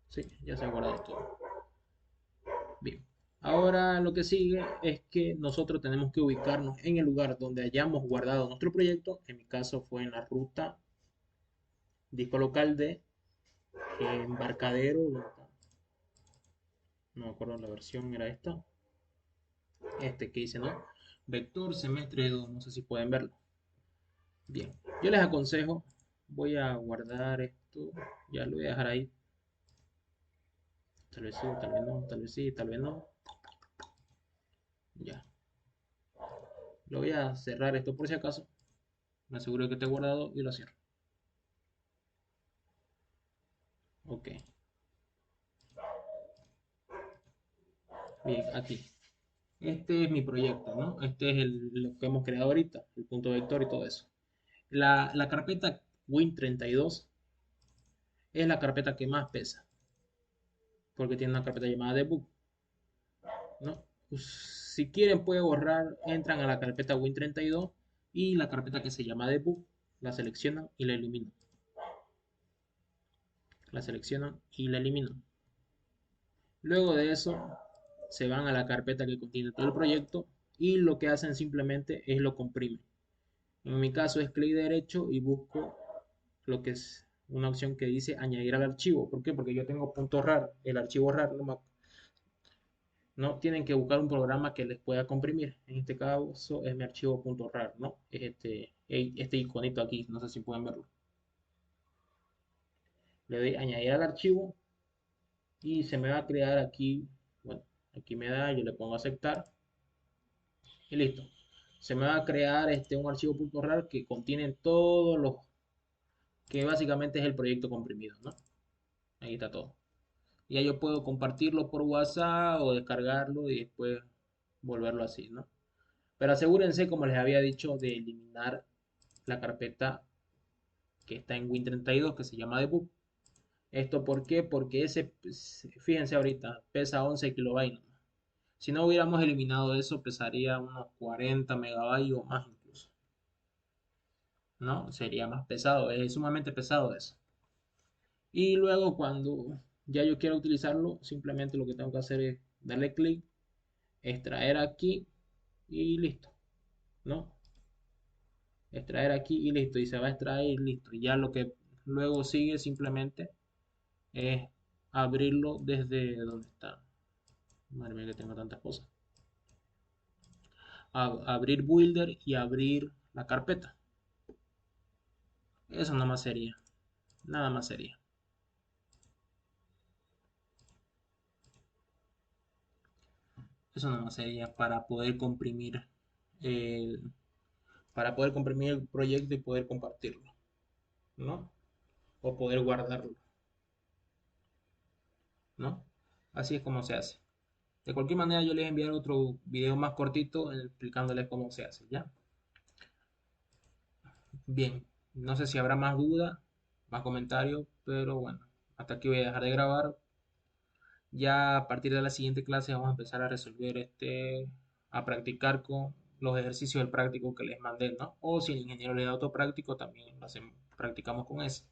Sí, ya se ha guardado todo. Bien. Ahora lo que sigue es que nosotros tenemos que ubicarnos en el lugar donde hayamos guardado nuestro proyecto. En mi caso fue en la ruta disco local de embarcadero. No me acuerdo la versión, era esta. Este que dice, ¿no? Vector semestre 2, no sé si pueden verlo. Bien, yo les aconsejo, voy a guardar esto, ya lo voy a dejar ahí. Tal vez sí, tal vez no, tal vez sí, tal vez no. Ya, lo voy a cerrar esto por si acaso. Me aseguro de que esté guardado y lo cierro. Ok, bien, aquí. Este es mi proyecto, ¿no? Este es lo que hemos creado ahorita, el punto vector y todo eso. La carpeta Win32 es la carpeta que más pesa, porque tiene una carpeta llamada debug, ¿no? Pues, si quieren pueden borrar, entran a la carpeta Win32 y la carpeta que se llama debug, la seleccionan y la eliminan. La seleccionan y la eliminan. Luego de eso, se van a la carpeta que contiene todo el proyecto y lo que hacen simplemente es lo comprimen. En mi caso es clic derecho y busco lo que es una opción que dice añadir al archivo. ¿Por qué? Porque yo tengo punto .rar, el archivo .rar no tienen que buscar un programa que les pueda comprimir. En este caso es mi archivo .rar, ¿no? Es este iconito aquí, no sé si pueden verlo. Le doy añadir al archivo y se me va a crear aquí, bueno, aquí me da, yo le pongo aceptar y listo. Se me va a crear un archivo .rar que contiene todos los, que básicamente es el proyecto comprimido, ¿no? Ahí está todo. Y ya yo puedo compartirlo por WhatsApp o descargarlo y después volverlo así, ¿no? Pero asegúrense, como les había dicho, de eliminar la carpeta que está en Win32 que se llama debug. ¿Esto por qué? Porque ese, fíjense ahorita, pesa 11 kilobytes. Si no hubiéramos eliminado eso, pesaría unos 40 megabytes o más incluso. ¿No? Sería más pesado, es sumamente pesado eso. Y luego cuando ya yo quiero utilizarlo, simplemente lo que tengo que hacer es darle clic, extraer aquí y listo, ¿no? Extraer aquí y listo, y se va a extraer y listo. Y ya lo que luego sigue simplemente es abrirlo desde donde está. Madre mía que tengo tantas cosas. Abrir Builder y abrir la carpeta. Eso nada más sería. Nada más sería. Eso nada más sería el, para poder comprimir el proyecto y poder compartirlo, ¿no? O poder guardarlo, ¿no? Así es como se hace. De cualquier manera, yo les enviaré otro video más cortito explicándoles cómo se hace, ¿ya? Bien, no sé si habrá más dudas, más comentarios, pero bueno, hasta aquí voy a dejar de grabar. Ya a partir de la siguiente clase vamos a empezar a resolver a practicar con los ejercicios del práctico que les mandé, ¿no? O si el ingeniero le da otro práctico, también lo hacemos, practicamos con ese.